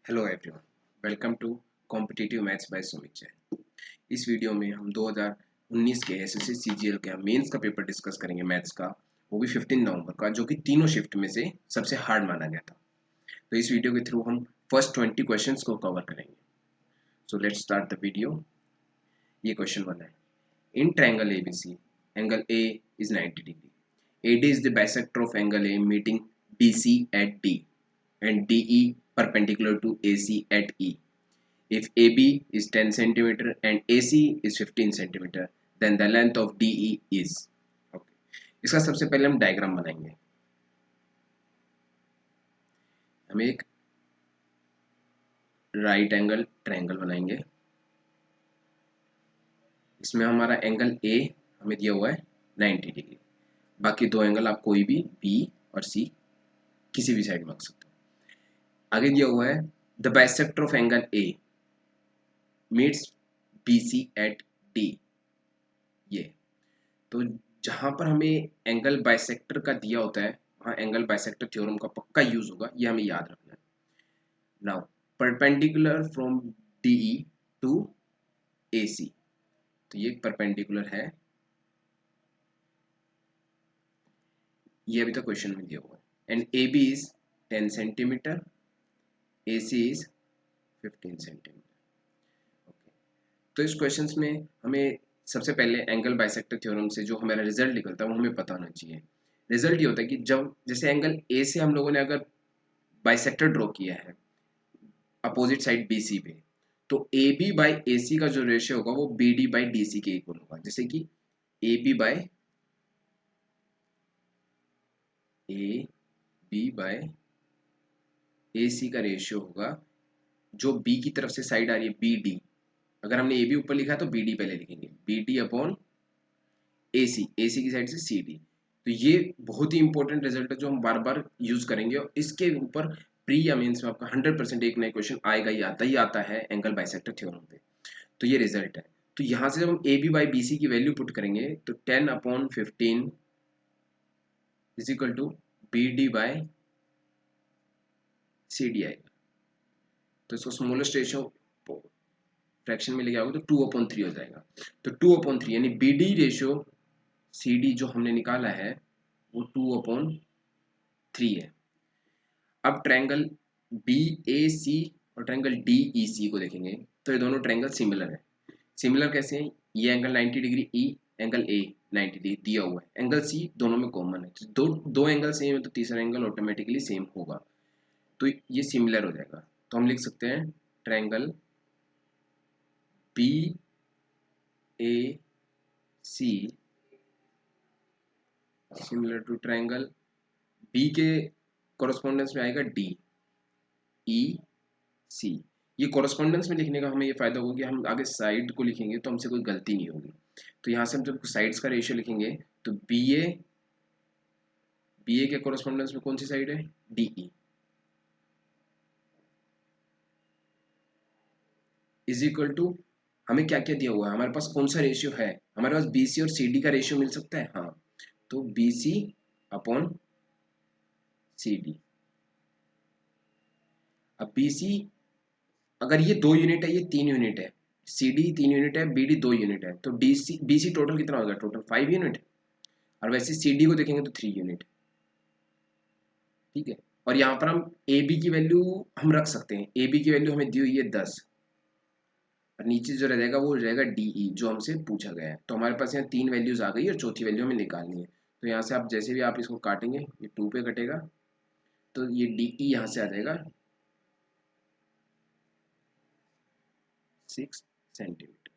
Hello everyone, welcome to competitive maths by Sumit Jain. इस video में हम 2019 के एसएससी सीजीएल के मेंस का पेपर डिस्कस करेंगे मैथ्स का, वो भी 15 नवंबर का, जो कि तीनों शिफ्ट में से सबसे हार्ड माना गया था। तो इस वीडियो के थ्रू हम फर्स्ट 20 क्वेश्चंस को कवर करेंगे। So let's start the video. ये क्वेश्चन 1 है, इन triangle ABC angle A is 90 degree. AD is the bisector of angle A meeting BC at D and DE perpendicular to AC at E. If AB is 10 centimeter and AC is 15 centimeter, then the length of DE is. Okay. इसका सबसे पहले हम diagram बनाएंगे। हम एक right angle triangle बनाएंगे। इसमें हमारा एंगल A हमें दिया हुआ है 90 डिग्री। बाकी दो एंगल आप कोई भी B और C किसी भी साइड मांग सकते हो। आगे दिया हुआ है the bisector of angle A meets BC at D। ये तो जहां पर हमें एंगल बाइसेक्टर का दिया होता है वहां एंगल बाइसेक्टर थ्योरम का पक्का यूज होगा, ये हमें याद रखना है। Now perpendicular from DE to AC, तो ये परपेंडिकुलर है, ये अभी तक क्वेश्चन में दिया हुआ है। And AB is 10 centimetre, AC is 15 centimetre. Okay, तो इस क्वेश्चन में हमें सबसे पहले एंगल बाइसेक्टर थ्योरम से जो हमारा रिजल्ट निकलता है वो हमें पता होना चाहिए। रिजल्ट ये होता है कि जब जैसे एंगल ए से हम लोगों ने अगर बाइसेक्टर ड्रॉ किया है अपोजिट साइड BC पे, तो AB बाई AC का जो रेशियो होगा वो BD बाई DC के इक्वल होगा। जैसे कि AB बाई AC का रेशियो होगा, जो B की तरफ से साइड आ रही है BD, अगर हमने AB ऊपर लिखा है तो BD पहले लिखेंगे, BD अपॉन AC की साइड से CD। तो ये बहुत ही इंपॉर्टेंट रिजल्ट है जो हम बार बार यूज करेंगे, और इसके ऊपर प्री या मेंस में आपका 100% एक नया क्वेश्चन आएगा ही आता है एंगल बाइसेक्टर थ्योरम पे। तो ये रिजल्ट है। तो यहाँ से जब हम AB बाई BC की वैल्यू पुट करेंगे तो 10 upon 15 is equal to BD by CD आएगा। तो इसको स्मॉलेस्ट रेशियो फ्रैक्शन में लेके आओगे तो 2/3 हो जाएगा। तो 2/3 यानी BD रेशियो CD जो हमने निकाला है वो 2/3 है। अब ट्रायंगल BAC और ट्रायंगल DEC को देखेंगे तो ये दोनों ट्रायंगल सिमिलर है। सिमिलर कैसे हैं? ये angle 90 degree E, angle A 90 degree दिया हुआ है, एंगल C दोनों में कॉमन है। दो दो एंगल सेम है तो तीसरा एंगल ऑटोमेटिकली सेम होगा, तो ये सिमिलर हो जाएगा। तो हम लिख सकते हैं triangle BAC similar to triangle B के कोरस्पोंडेंस में आएगा DEC। ये कोरस्पोंडेंस में लिखने का हमें ये फायदा होगा कि हम आगे साइड को लिखेंगे तो हमसे कोई गलती नहीं होगी। तो यहाँ से हम जब साइड्स का रेशियो लिखेंगे तो BA के कोरस्पोंडेंस में कौन सी साइड है? DE इज इक्वल टू, हमें क्या क्या दिया हुआ है, हमारे पास कौन सा रेशियो है, हमारे पास BC और CD का रेशियो मिल सकता है। हाँ, तो BC अपॉन CD। अब BC अगर ये 2 यूनिट है, ये 3 यूनिट है, CD 3 यूनिट है, BD 2 यूनिट है, तो BC टोटल कितना होगा? Total 5 unit. और वैसे CD को देखेंगे तो 3 यूनिट। ठीक है, और यहाँ पर हम AB की वैल्यू हम रख सकते हैं। AB की वैल्यू हमें दी हुई है 10, और नीचे जो रह जाएगा वो रहेगा DE जो हमसे पूछा गया है। तो हमारे पास यहाँ 3 वैल्यूज आ गई और चौथी वैल्यू हमें निकालनी है। तो यहाँ से आप जैसे भी आप इसको काटेंगे ये 2 पे कटेगा, तो ये DE यहाँ से आ जाएगा 6 सेंटीमीटर।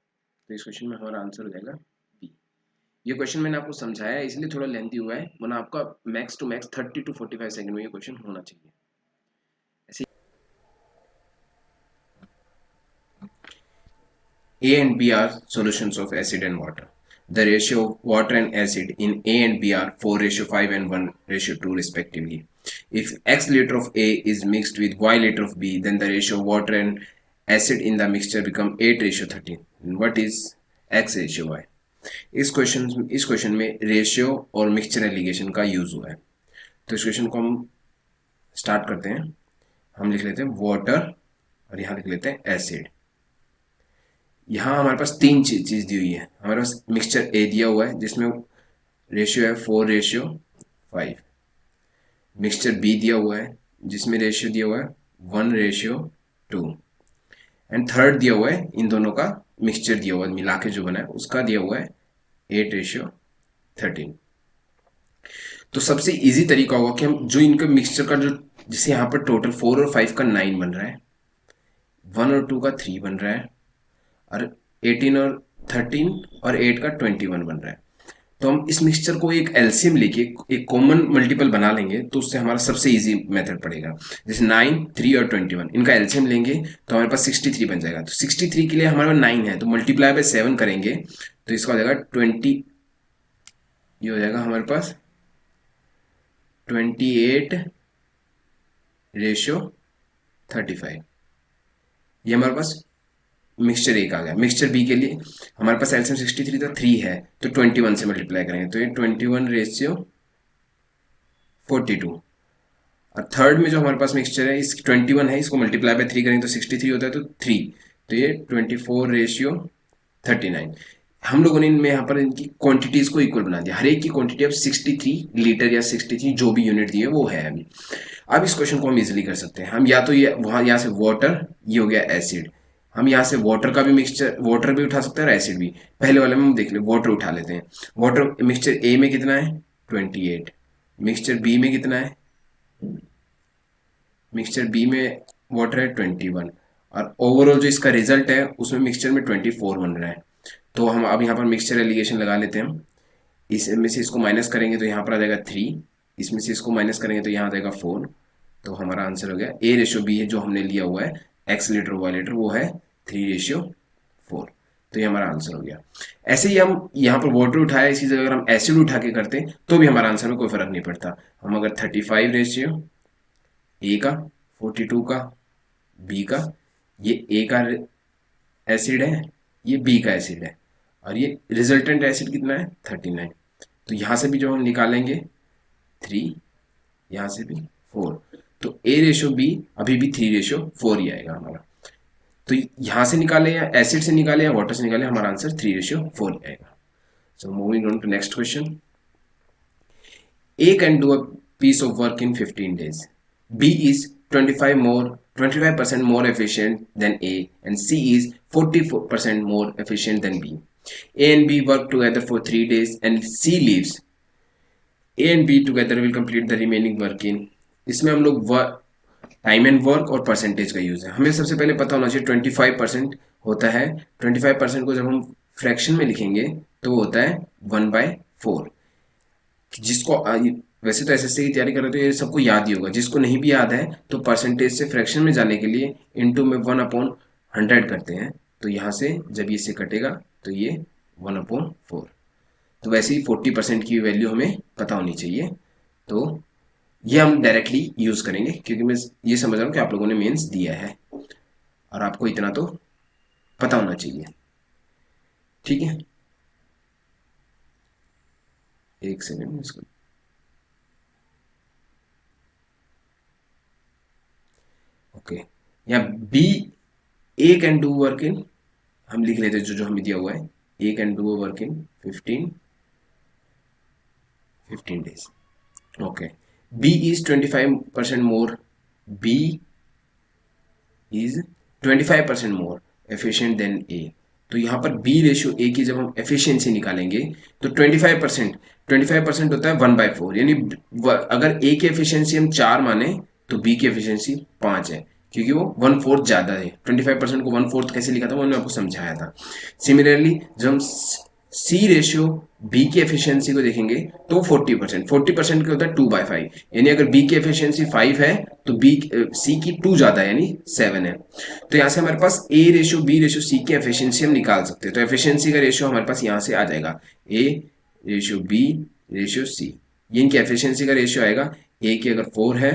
तो इस क्वेश्चन में हमारा आंसर हो जाएगा B। ये क्वेश्चन मैंने आपको समझाया है इसलिए थोड़ा लेंथी हुआ है, वरना आपका max to max 30 to 45 second में ये क्वेश्चन होना चाहिए। A and B are solutions of acid and water. The ratio of water and acid in A and B are 4:5 and 1:2 respectively. If X liter of A is mixed with Y liter of B, then the ratio of water and acid in the mixture become 8:13. And what is X ratio Y? इस question में ratio और mixture allegation का use हुआ है। तो इस question को हम स्टार्ट करते हैं। हम लिख लेते हैं वाटर और यहाँ लिख लेते हैं एसिड। यहाँ हमारे पास तीन चीज दी हुई है। हमारे पास मिक्सचर ए दिया हुआ है जिसमें रेशियो है 4:5। मिक्सचर बी दिया हुआ है जिसमें रेशियो दिया हुआ है 1:2। एंड थर्ड दिया हुआ है, इन दोनों का मिक्सचर दिया हुआ है मिला के जो बना है उसका दिया हुआ है 8:13। तो सबसे इजी तरीका होगा कि हम जो इनका मिक्सचर का जो, जैसे यहाँ पर टोटल 4 और 5 का 9 बन रहा है, 1 और 2 का 3 बन रहा है, और 18 और 13 और 8 का 21 बन रहा है। तो हम इस मिक्सचर को एक एलसीएम लेके एक कॉमन मल्टीपल बना लेंगे तो उससे हमारा सबसे इजी मेथड पड़ेगा। जैसे 9, 3 और 21 इनका एलसीएम लेंगे तो हमारे पास 63 बन जाएगा। तो 63 के लिए हमारे पास 9 है तो मल्टीप्लाई बाय 7 करेंगे तो इसका हो जाएगा 20। ये हो जाएगा हमारे पास 28:35। ये हमारे पास मिक्सचर एक आ गया। मिक्सचर बी के लिए हमारे पास एलसीएम 63 था, 3 है तो 21 से मल्टीप्लाई करेंगे तो ये 21:42। और थर्ड में जो हमारे पास मिक्सचर है इस 21 है, इसको मल्टीप्लाई बाय 3 करेंगे तो 63 होता है तो 3, तो ये 24:39। हम लोगों ने इनमें यहाँ पर इनकी क्वांटिटीज को इक्वल बना दिया। हर एक की क्वांटिटी अब 63 लीटर या 63 जो भी यूनिट दी है वो है अभी। अब इस क्वेश्चन को हम इजिली कर सकते हैं। हम या तो ये वहाँ यहाँ से वाटर, ये हो गया एसिड, हम यहाँ से वाटर का भी मिक्सचर, वाटर भी उठा सकते हैं और एसिड भी। पहले वाले में हम देख ले वाटर उठा लेते हैं। वाटर मिक्सचर ए में कितना है 28, मिक्सचर बी में कितना है, मिक्सचर बी में वाटर है 21, और ओवरऑल जो इसका रिजल्ट है उसमें मिक्सचर में 24 बन रहा है। तो हम अब यहाँ पर मिक्सचर एलिगेशन लगा लेते हैं। हम इसमें से इसको माइनस करेंगे तो यहाँ पर आ जाएगा 3, इसमें से इसको माइनस करेंगे तो यहाँ आ जाएगा 4। तो हमारा आंसर हो गया A:B है जो हमने लिया हुआ है x लीटर y लीटर, वो है 3:4। तो ये हमारा आंसर हो गया। ऐसे ही हम यहाँ पर वाटर उठाया, इसी जगह अगर हम एसिड उठा के करते तो भी हमारा आंसर में कोई फर्क नहीं पड़ता। हम अगर 35 रेशियो ए का, 42 का बी का, ये ए का एसिड है, ये बी का एसिड है, और ये रिजल्टेंट एसिड कितना है 39। तो यहाँ से भी जो हम निकालेंगे 3, यहाँ से भी 4, तो A:B अभी भी 3:4 ही आएगा हमारा। तो यहाँ से निकाले या एसिड से निकाले या वाटर से निकाले, हमारा आंसर 3:4 ही आएगा। So moving on to next question. A can do a piece of work in 15 days. B is 25% more efficient than A, and C is 44% more efficient than B. A and B work together for 3 days, and C leaves. A and B together will complete the remaining work in. इसमें हम लोग time and work और percentage का use है। हमें सबसे पहले पता होना चाहिए 25% होता है। 25% को जब हम फ्रैक्शन में लिखेंगे तो वो होता है 1/4। जिसको वैसे तो एसएससी की तैयारी कर रहे हो तो ये सबको याद ही होगा। जिसको नहीं भी याद है तो परसेंटेज से फ्रैक्शन में जाने के लिए इनटू में 1/100 करते हैं। तो यहाँ से जब ये से कटेगा तो ये 1/4। तो वैसे ही 40% की वैल्यू हमें पता होनी चाहिए। तो ये हम डायरेक्टली यूज करेंगे क्योंकि मैं ये समझ रहा हूँ कि आप लोगों ने मेंस दिया है और आपको इतना तो पता होना चाहिए। ठीक है, एक सेकेंड इसको, ओके। यहाँ B, A can do work in, हम लिख लेते जो जो हमें दिया हुआ है, A can do work in 15 days। Okay, B is 25% more. B is 25% more efficient than A. तो यहाँ पर B:A की जब हम एफिशिएंसी निकालेंगे तो 25% होता है 1/4, यानी अगर A की एफिशिएंसी हम 4 माने तो B की एफिशिएंसी 5 है क्योंकि वो 1/4 ज़्यादा है। 25% को 1/4 कैसे लिखा था वो मैंने आपको समझाया था। सिमिलरली जब हम C:B की एफिशिएंसी को देखेंगे तो 40% क्या होता है 2/5, यानी अगर B की एफिशिएंसी 5 है तो C की 2 ज़्यादा है यानी 7 है। तो यहाँ से हमारे पास A:B:C की एफिशिएंसी हम निकाल सकते हैं। तो एफिशिएंसी का रेशियो हमारे पास यहाँ से आ जाएगा A:B:C, ये इनकी एफिशिएंसी का रेशियो आएगा। A की अगर 4 है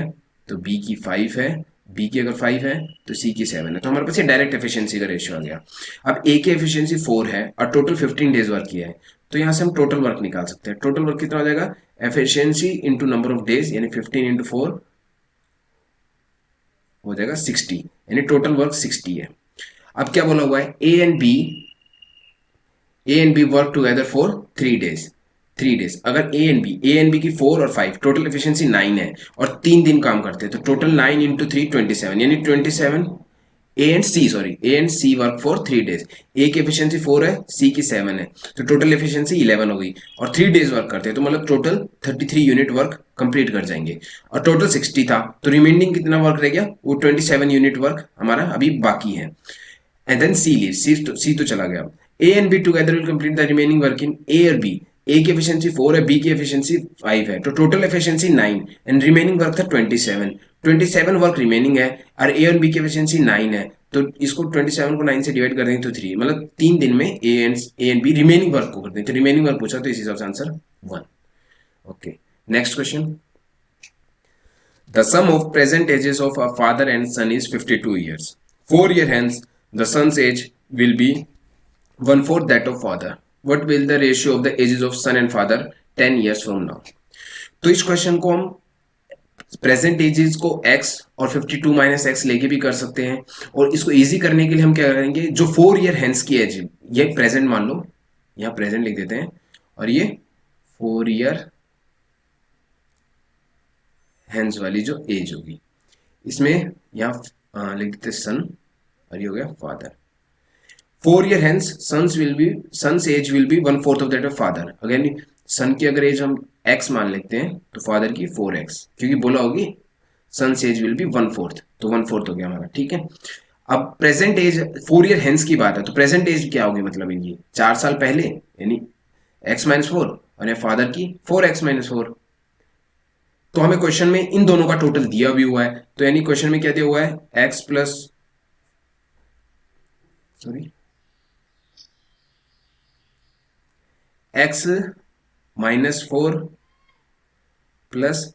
तो B की 5 है, B की अगर 5 है तो C की 7 है। तो हमारे पास ये डायरेक्ट एफिशिएंसी का रेशियो आ गया। अब A की एफिशिएंसी 4 है और टोटल 15 डेज वर्क किया है तो यहाँ से हम टोटल वर्क निकाल सकते हैं। टोटल वर्क कितना हो जाएगा, efficiency into number of days, यानी 15 × 4 हो जाएगा 60, यानी टोटल वर्क 60 है। अब क्या बोला हुआ है, A and B work together for 3 days। 3 days, अगर ए एंड बी की 4 और 5, टोटल एफिशिएंसी 9 है और 3 दिन काम करते हैं, तो टोटल 9 इंटू 3 27, यानी 27 A and C work for 3 days। A की एफिशिएंसी 4 है, सी की 7 है, तो टोटल एफिशिएंसी 11 हो गई और 3 days वर्क करते हैं, तो मतलब टोटल 33 यूनिट वर्क कंप्लीट कर जाएंगे। और टोटल 60 था, तो रिमेनिंग कितना वर्क रह गया, वो 27 यूनिट वर्क हमारा अभी बाकी है। And then C leave, C तो चला गया। A and B together will complete the remaining work in A और बी। ए की एफिशिएंसी 4 है, बी की एफिशिएंसी 5 है, तो total efficiency 9 and remaining work था 27। 27 वर्क रिमेनिंग है और ए और बी की एफिशिएंसी 9 है, तो इसको 27 को 9 से डिवाइड कर देंगे तो 3, मतलब 3 दिन में ए एंड बी रिमेनिंग वर्क को कर देंगे, तो रिमेनिंग वर्क पूछा तो इस हिसाब से answer 1। Okay, next question. The sum of present ages of a father and son is 52 years. 4 years hence, the son's age will be 1/4 that of father. What will the ratio of the ages of son and father 10 years from now? तो इस question को हम present ages को x और 52 minus x लेके भी कर सकते हैं, और इसको इजी करने के लिए हम क्या करेंगे, जो 4 ईयर हेंस की एज, ये प्रेजेंट मान लो, यहाँ प्रेजेंट लिख देते हैं, और ये 4 ईयर हेंस वाली जो एज होगी, इसमें यहाँ लिख देते सन, और ये हो गया father. 4 year hence sons age will be 1/4 of that of father. Again son की अगर एज हम x मान लेते हैं तो फादर की 4x, क्योंकि बोला होगी सन्स एज विल बी 1/4, तो 1/4 हो गया हमारा, ठीक है। अब प्रेजेंट एज 4 ईयर हेंस की बात है, तो प्रेजेंट एज क्या होगी, मतलब इनकी 4 साल पहले, यानी x-4, और फादर की 4x-4। तो हमें क्वेश्चन में इन दोनों का टोटल दिया भी हुआ है, तो यानी क्वेश्चन में क्या दिया हुआ है, x -4 प्लस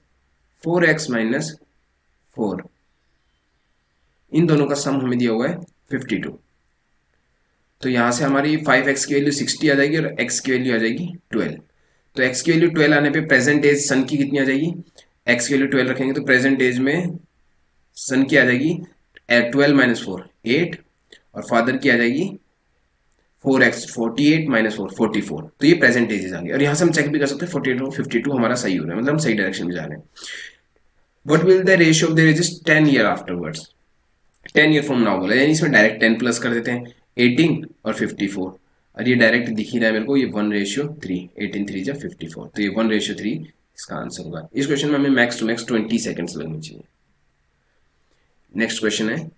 4x-4, इन दोनों का सम हमें दिया हुआ है 52। तो यहां से हमारी 5x की वैल्यू 60 आ जाएगी और x की वैल्यू आ जाएगी 12। तो x की वैल्यू 12 आने पे प्रेजेंट एज सन की कितनी आ जाएगी, x की वैल्यू 12 रखेंगे तो प्रेजेंट एज में सन की आ जाएगी 12 - 4 8, और फादर की आ जाएगी 4x 48 - 4 44। तो ये प्रेजेंट एजेस आ गई, और यहाँ से हम चेक भी कर सकते हैं 48 और 52 हमारा सही हो रहा है, मतलब हम सही डायरेक्शन में जा रहे हैं। What will the ratio of their ages 10 year afterwards? 10 year from now बोला, यानी इसमें डायरेक्ट 10 प्लस कर देते हैं, 18 और 54, और ये डायरेक्ट दिख ही रहा है मेरे को, ये 1:3, 18 3 जा 54, तो ये 1:3 इसका आंसर होगा। इस क्वेश्चन में हमें मैक्स टू मैक्स 20 सेकंड्स लगने चाहिए। नेक्स्ट क्वेश्चन है,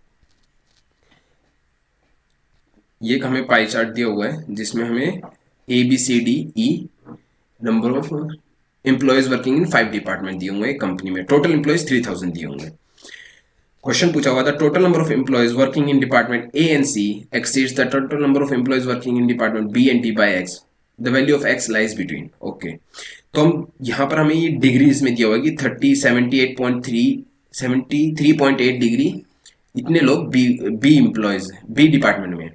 ये हमें पाई चार्ट दिया हुआ है जिसमें हमें ABCDE number of employees working in 5 department दिए हुए हैं कंपनी में, टोटल एम्प्लॉयज 3000 दिए होंगे। क्वेश्चन पूछा हुआ था, total number of employees working in department A and C exceeds the total number of employees working in department B and D by x, the value of x lies between. Okay, तो हम यहाँ पर हमें ये degrees में दिया हुआ है कि 73.8 डिग्री इतने लोग बी एम्प्लॉयज बी डिपार्टमेंट में,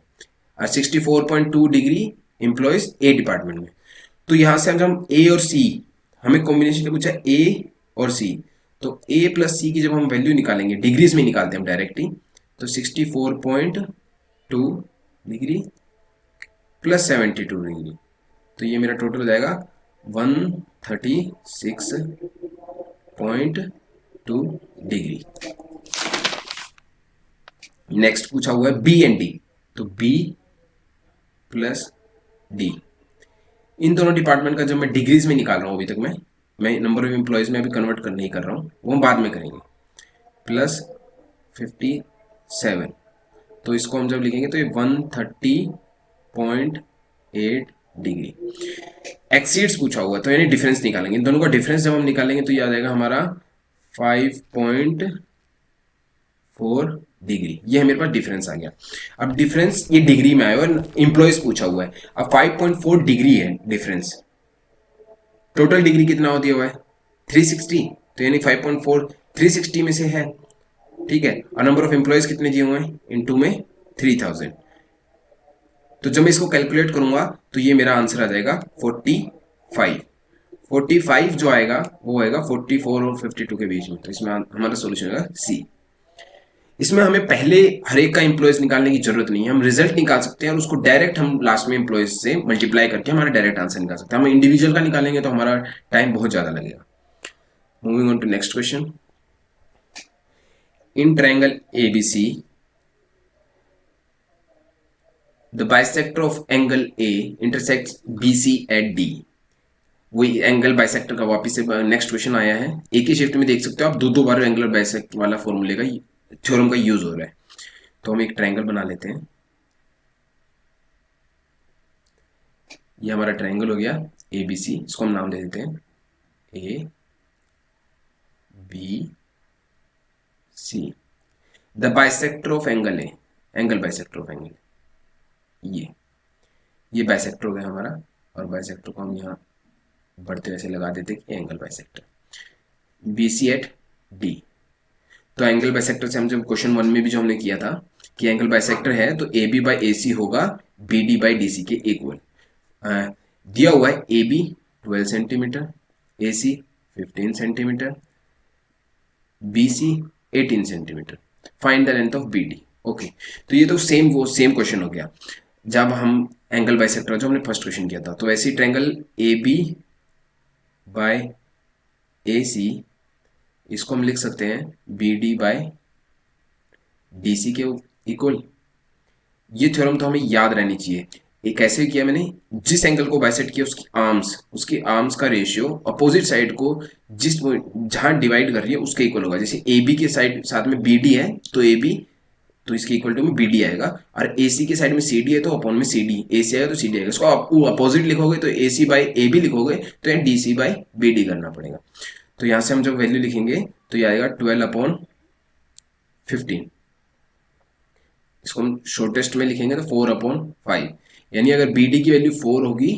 और 64.2 डिग्री एम्प्लॉयज ए डिपार्टमेंट में। तो यहाँ से अगर हम ए और सी, हमें कॉम्बिनेशन क्या पूछा, ए और सी, तो a प्लस सी की जब हम वैल्यू निकालेंगे, डिग्रीज में निकालते हैं हम डायरेक्टली, तो 64.2 डिग्री प्लस 72 डिग्री, तो ये मेरा टोटल हो जाएगा 136.2 डिग्री। नेक्स्ट पूछा हुआ है बी एंड डी, तो बी प्लस डी, इन दोनों डिपार्टमेंट का जब मैं डिग्रीज में निकाल रहा हूँ, अभी तक मैं नंबर ऑफ एम्प्लॉयज में अभी कन्वर्ट नहीं कर रहा हूँ, वो हम बाद में करेंगे, प्लस 57, तो इसको हम जब लिखेंगे तो ये 130.8 डिग्री। एक्सीड्स पूछा हुआ, तो यानी डिफरेंस निकालेंगे, इन दोनों का डिफरेंस जब हम निकालेंगे तो ये आ जाएगा हमारा 5.4 डिग्री, ये मेरे पास डिफरेंस आ गया। अब डिफरेंस ये डिग्री में आया और एम्प्लॉयज पूछा हुआ है, अब 5.4 डिग्री है डिफरेंस, टोटल डिग्री कितना हो दिया हुआ है 360, तो यानी 5.4 360 में से है, ठीक है, और नंबर ऑफ एम्प्लॉयज कितने दिए हुए हैं, इनटू में 3000, तो जब मैं इसको कैलकुलेट करूंगा तो ये मेरा आंसर आ जाएगा 45 जो आएगा वो आएगा 44 और 52 के बीच में, तो इसमें हमारा सोल्यूशन होगा सी। इसमें हमें पहले हर एक का एम्प्लॉयज निकालने की जरूरत नहीं है, हम रिजल्ट निकाल सकते हैं और उसको डायरेक्ट हम लास्ट में एम्प्लॉयज से मल्टीप्लाई करके हमारा डायरेक्ट आंसर निकाल सकते हैं। हम इंडिविजुअल का निकालेंगे तो हमारा टाइम बहुत ज्यादा लगेगा। Moving on to next question. In triangle ABC the bisector of angle A intersects BC at D. वही एंगल बाइसेक्टर का वापिस से नेक्स्ट क्वेश्चन आया है। एक ही शिफ्ट में देख सकते हो आप, दो दो बार एंगल बाइसेक्टर वाला फॉर्मूले का थ्योरम का यूज हो रहा है। तो हम एक ट्रायंगल बना लेते हैं। ये हमारा ट्रायंगल हो गया ए बी सी, इसको हम नाम दे देते हैं A B C. The bisector of angle A, angle bisector of angle, ये बाइसेक्टर हो गया हमारा, और बाइसेक्टर को हम यहाँ बढ़ते ऐसे लगा देते कि angle bisector B C at D. तो एंगल बाइसेक्टर से हम जब क्वेश्चन 1 में भी जो हमने किया था कि एंगल बाइसेक्टर है तो A B by A C होगा B D by D C के इक्वल। दिया हुआ है A B 12 centimetre, A C 15 centimetre, B C 18 centimetre. Find the length of B D. Okay, तो ये तो सेम क्वेश्चन हो गया जब हम एंगल बाइसेक्टर जो हमने फर्स्ट क्वेश्चन किया था। तो ऐसे triangle A B by A C, इसको हम लिख सकते हैं B D by D C के इक्वल। ये थ्योरम तो हमें याद रहनी चाहिए। ये कैसे किया मैंने, जिस एंगल को बाइसेक्ट किया उसकी आर्म्स का रेशियो अपोजिट साइड को जिस जहां डिवाइड कर रही है उसके इक्वल होगा। जैसे ए बी के साइड साथ में बी डी है तो ए बी, तो इसके इक्वल टू में बी डी आएगा, और ए सी के साइड में सी डी है तो अपॉन में सी डी, ए सी आएगा तो सी डी आएगा। इसको आप अपोजिट लिखोगे तो ए सी बाई ए बी लिखोगे तो यहाँ D C by B D करना पड़ेगा। तो यहाँ से हम जब वैल्यू लिखेंगे तो ये आएगा 12/15। इसको हम शॉर्टेस्ट में लिखेंगे तो 4/5, यानी अगर बी डी की वैल्यू 4 होगी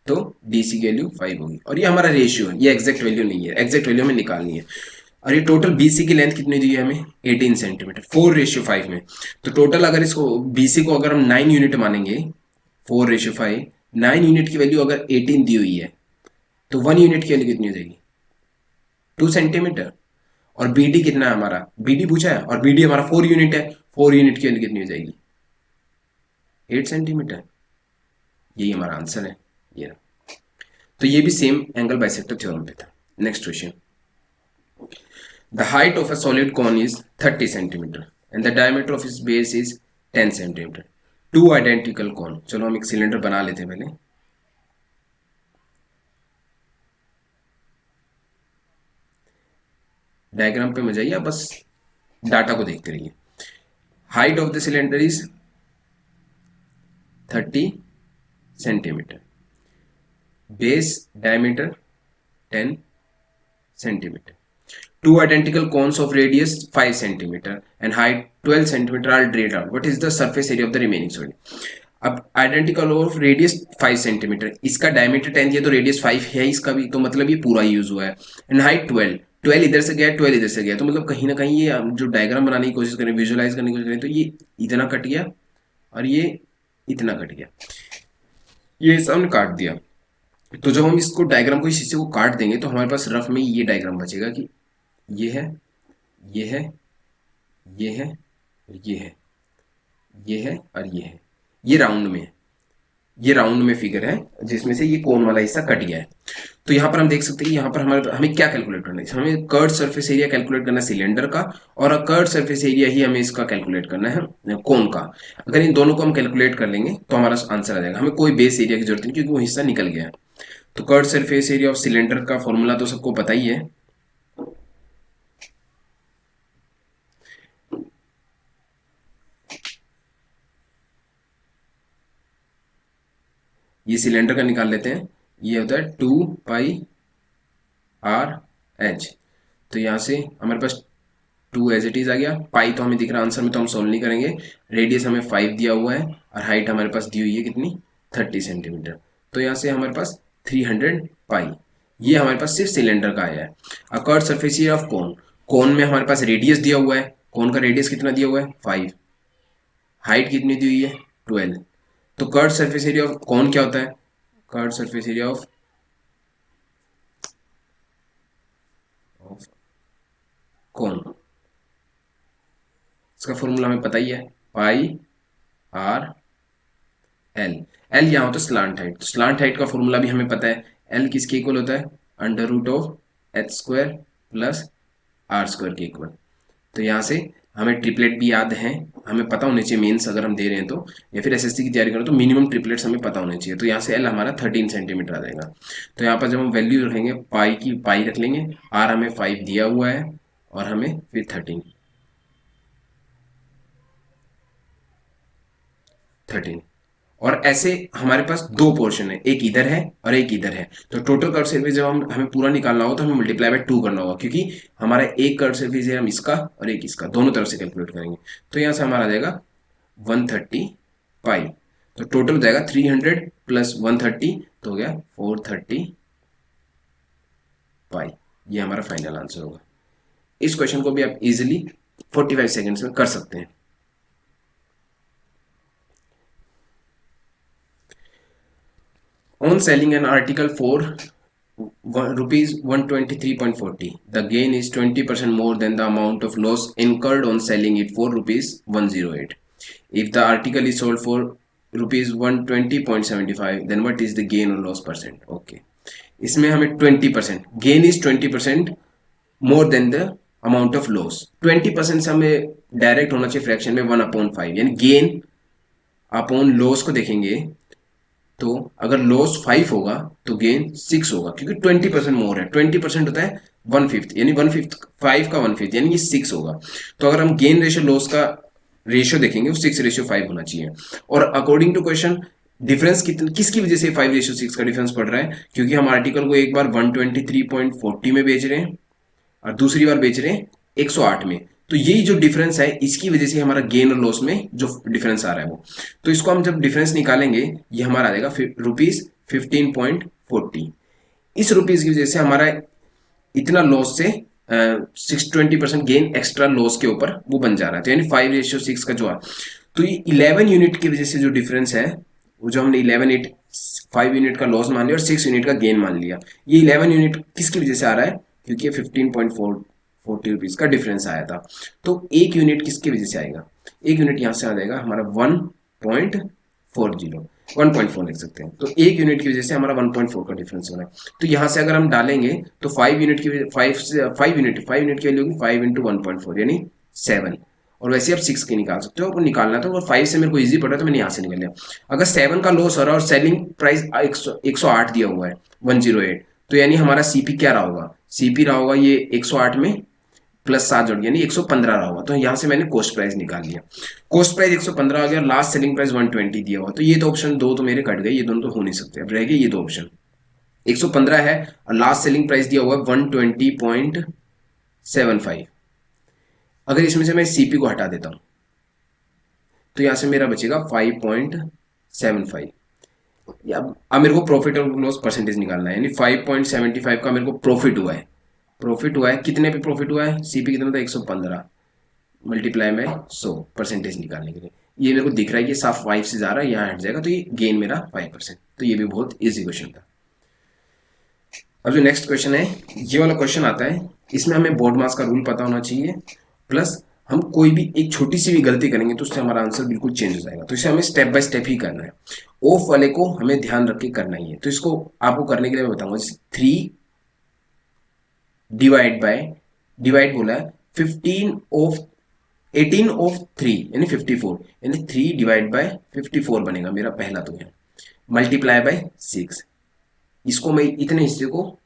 तो डी सी की वैल्यू 5 होगी। और ये हमारा रेशियो है, ये एग्जैक्ट वैल्यू नहीं है, एग्जैक्ट वैल्यू हमें निकालनी है। और ये टोटल बीसी की लेंथ कितनी दी है हमें 18 सेंटीमीटर, 4:5 में। तो टोटल अगर इसको बीसी को अगर हम 9 यूनिट मानेंगे, 4:5, 9 यूनिट की वैल्यू अगर 18 दी हुई है तो 1 यूनिट की वैल्यू कितनी हो जाएगी 2 सेंटीमीटर। और बीडी कितना है हमारा, बीडी पूछा है और बीडी हमारा 4 यूनिट है, 4 यूनिट की वैल्यू कितनी हो जाएगी 8 सेंटीमीटर। यही हमारा आंसर है ये रहा। तो ये भी सेम एंगल बाइसेक्टर थ्योरम पे था। Next question. The height of a solid cone is 30 centimetre and the diameter of its base is 10 centimetre. Two identical cone. चलो हम एक सिलेंडर बना लेते हैं पहले। डायग्राम पे मजा आइए, बस डाटा को देखते रहिए। Height of the cylinder is 30 centimetre, base diameter 10 centimetre, two identical cones of radius 5 centimeter and height 12 centimeter are drilled out. What is the surface area of the remaining solid? अब identical of radius 5 centimetre, इसका diameter 10 दिया तो radius 5 है इसका भी, तो मतलब ये पूरा यूज हुआ है। एंड हाइट 12, 12 इधर से गया 12 इधर से गया, तो मतलब कहीं ना कहीं ये जो डायग्राम बनाने की कोशिश करें, विजुअलाइज करने की कोशिश करें, तो ये इतना कट गया और ये इतना कट गया, ये हमने काट दिया। तो जब हम इसको डायग्राम को इस हिस्से को काट देंगे तो हमारे पास रफ में ये डायग्राम बचेगा कि ये है, ये है, ये है, ये है, ये है और ये है। ये राउंड में है, ये राउंड में फिगर है जिसमें से ये कोन वाला हिस्सा कट गया है। तो यहाँ पर हम देख सकते हैं कि यहाँ पर हमें क्या कैलकुलेट करना है, हमें कर्व सरफेस एरिया कैलकुलेट करना है सिलेंडर का, और कर्व सरफेस एरिया ही हमें इसका कैलकुलेट करना है कोन का। अगर इन दोनों को हम कैलकुलेट कर लेंगे तो हमारा आंसर आ जाएगा। हमें कोई बेस एरिया की जरूरत नहीं क्योंकि वो हिस्सा निकल गया है। तो curve surface area of cylinder का फॉर्मूला तो सबको पता ही है, ये सिलेंडर का निकाल लेते हैं। ये होता है 2πr/h। तो यहां से हमारे पास 2 एज इट इज आ गया, पाई तो हमें दिख रहा आंसर में तो हम सोल्व नहीं करेंगे। रेडियस हमें 5 दिया हुआ है और हाइट हमारे पास दी हुई है कितनी 30 सेंटीमीटर। तो यहाँ से हमारे पास 300 पाई, ये हमारे पास सिर्फ सिलेंडर का आया है। Curved surface area of cone, cone में हमारे पास रेडियस दिया हुआ है, कोन का रेडियस कितना दिया हुआ है 5, हाइट कितनी दी हुई है 12। तो कर्व्ड सरफेस एरिया ऑफ कोन क्या होता है, कर्व्ड सरफेस एरिया ऑफ कोन इसका फॉर्मूला हमें पता ही है, पाई आर एल। एल यहाँ होता है स्लांट हाइट, तो स्लांट हाइट का फॉर्मूला भी हमें पता है, एल किसके इक्वल होता है, under root of H square plus R square के इक्वल। तो यहाँ से हमें ट्रिपलेट भी याद है, हमें पता होने चाहिए मेंस अगर हम दे रहे हैं तो, या फिर एसएससी की तैयारी करें तो मिनिमम ट्रिपलेट्स हमें पता होने चाहिए। तो यहाँ से एल हमारा 13 सेंटीमीटर आ जाएगा। तो यहाँ पर जब हम वैल्यू रखेंगे पाई की, पाई रख लेंगे, आर हमें 5 दिया हुआ है और हमें फिर 13। और ऐसे हमारे पास दो पोर्शन है, एक इधर है और एक इधर है। तो टोटल कर्व सर्फेस जब हम हमें पूरा निकालना होगा तो हमें मल्टीप्लाई बाय 2 करना होगा, क्योंकि हमारा एक कर्व सर्फेस है, हम इसका और एक इसका दोनों तरफ से कैलकुलेट करेंगे। तो यहाँ से हमारा आ जाएगा 130 पाई। तो टोटल हो जाएगा 300 प्लस 130, तो हो गया 430 पाई। ये हमारा फाइनल आंसर होगा। इस क्वेश्चन को भी आप इजिली 45 सेकेंड्स में कर सकते हैं। On selling an article for rupees 123.40, the gain is 20% more than the amount of loss incurred on selling it for rupees 108. If the article is sold for rupees 120.75, then what is the gain or loss percent? Okay, इसमें हमें 20%, gain is 20% more than the amount of loss। 20% से हमें direct होना चाहिए fraction में 1/5, यानी gain upon loss को देखेंगे तो अगर लॉस 5 होगा तो गेन 6 होगा, क्योंकि 20% मोर है। 20% होता है 1/5, यानी 1/5 5 का 1/5 यानी ये 6 होगा। तो अगर हम गेन रेशियो लॉस का रेशियो देखेंगे वो 6:5 होना चाहिए। और अकॉर्डिंग टू क्वेश्चन डिफरेंस किसकी वजह से 5:6 का डिफरेंस पड़ रहा है, क्योंकि हम आर्टिकल को एक बार 123.40 में बेच रहे हैं और दूसरी बार बेच रहे हैं 108 में। तो यही जो डिफरेंस है इसकी वजह से हमारा गेन और लॉस में जो डिफरेंस आ रहा है वो, तो इसको हम जब डिफरेंस निकालेंगे ये हमारा आ जाएगा रुपीज 15.40। इस रुपीज की वजह से हमारा इतना लॉस से 20% गेन एक्स्ट्रा लॉस के ऊपर वो बन जा रहा है। तो यानी 5:6 का जो है, तो ये 11 यूनिट की वजह से जो डिफरेंस है वो जो हमने 5 यूनिट का लॉस मान लिया और 6 यूनिट का गेन मान लिया, ये 11 यूनिट किसकी वजह से आ रहा है, क्योंकि 15.40 रुपीज का डिफरेंस आया था। तो एक यूनिट किसकी वजह से आएगा, एक यूनिट यहां से आ जाएगा हमारा 1.4 लिख सकते हैं। तो एक यूनिट की वजह से हमारा 1.4 का डिफरेंस हो रहा है। तो यहां से अगर हम डालेंगे तो 5 यूनिट की 5 यूनिट की वैल्यू होगी 5 × 1.4 यानी 7। और वैसे आप 6 की निकाल सकते हो, आपको निकालना तो 5 से मेरे को इजी पड़ रहा है तो मैंने यहाँ से निकाल लिया। अगर 7 का लॉस हो रहा है और सेलिंग प्राइस 108 दिया हुआ है 108, तो यानी हमारा सीपी क्या रहा होगा, सीपी रहा होगा ये 108 में प्लस 7 जोड़ यानी 115 रहा होगा। तो यहाँ से मैंने कॉस्ट प्राइस निकाल लिया, कॉस्ट प्राइस 115 आ गया, लास्ट सेलिंग प्राइस 120 दिया हुआ। तो ये तो ऑप्शन दो तो मेरे कट गए, ये दोनों तो हो नहीं सकते। अब रह गए ये दो ऑप्शन, 115 है और लास्ट सेलिंग प्राइस दिया हुआ है 120.75। अगर इसमें से मैं सीपी को हटा देता हूं तो यहां से मेरा बचेगा 5.75। अब मेरे को प्रॉफिट और लॉस परसेंटेज निकालना है, यानी 5.75 का मेरे को प्रॉफिट हुआ है। प्रॉफिट हुआ है कितने पे प्रॉफिट हुआ है, सीपी कितना था 115 मल्टीप्लाई में 100 परसेंटेज निकालने के लिए। ये मेरे को दिख रहा है कि साफ 5 से जा रहा है, यहाँ हट जाएगा तो ये गेन मेरा 5%। तो ये भी बहुत इजी क्वेश्चन था। अब जो नेक्स्ट क्वेश्चन है ये वाला क्वेश्चन आता है, इसमें हमें बोर्ड मास का रूल पता होना चाहिए, प्लस हम कोई भी एक छोटी सी भी गलती करेंगे तो उससे हमारा आंसर बिल्कुल चेंज हो जाएगा। तो इसे हमें स्टेप बाय स्टेप ही करना है, ऑफ वाले को हमें ध्यान रख के करना ही है। तो इसको आपको करने के लिए मैं बताऊंगा, 3 डिवाइड बोला है 18 ऑफ 3 यानी 54, यानी 3 डिवाइड बाय 54 बनेगा मेरा पहला। तो है मल्टीप्लाई बाय 6, इसको मैं इतने हिस्से को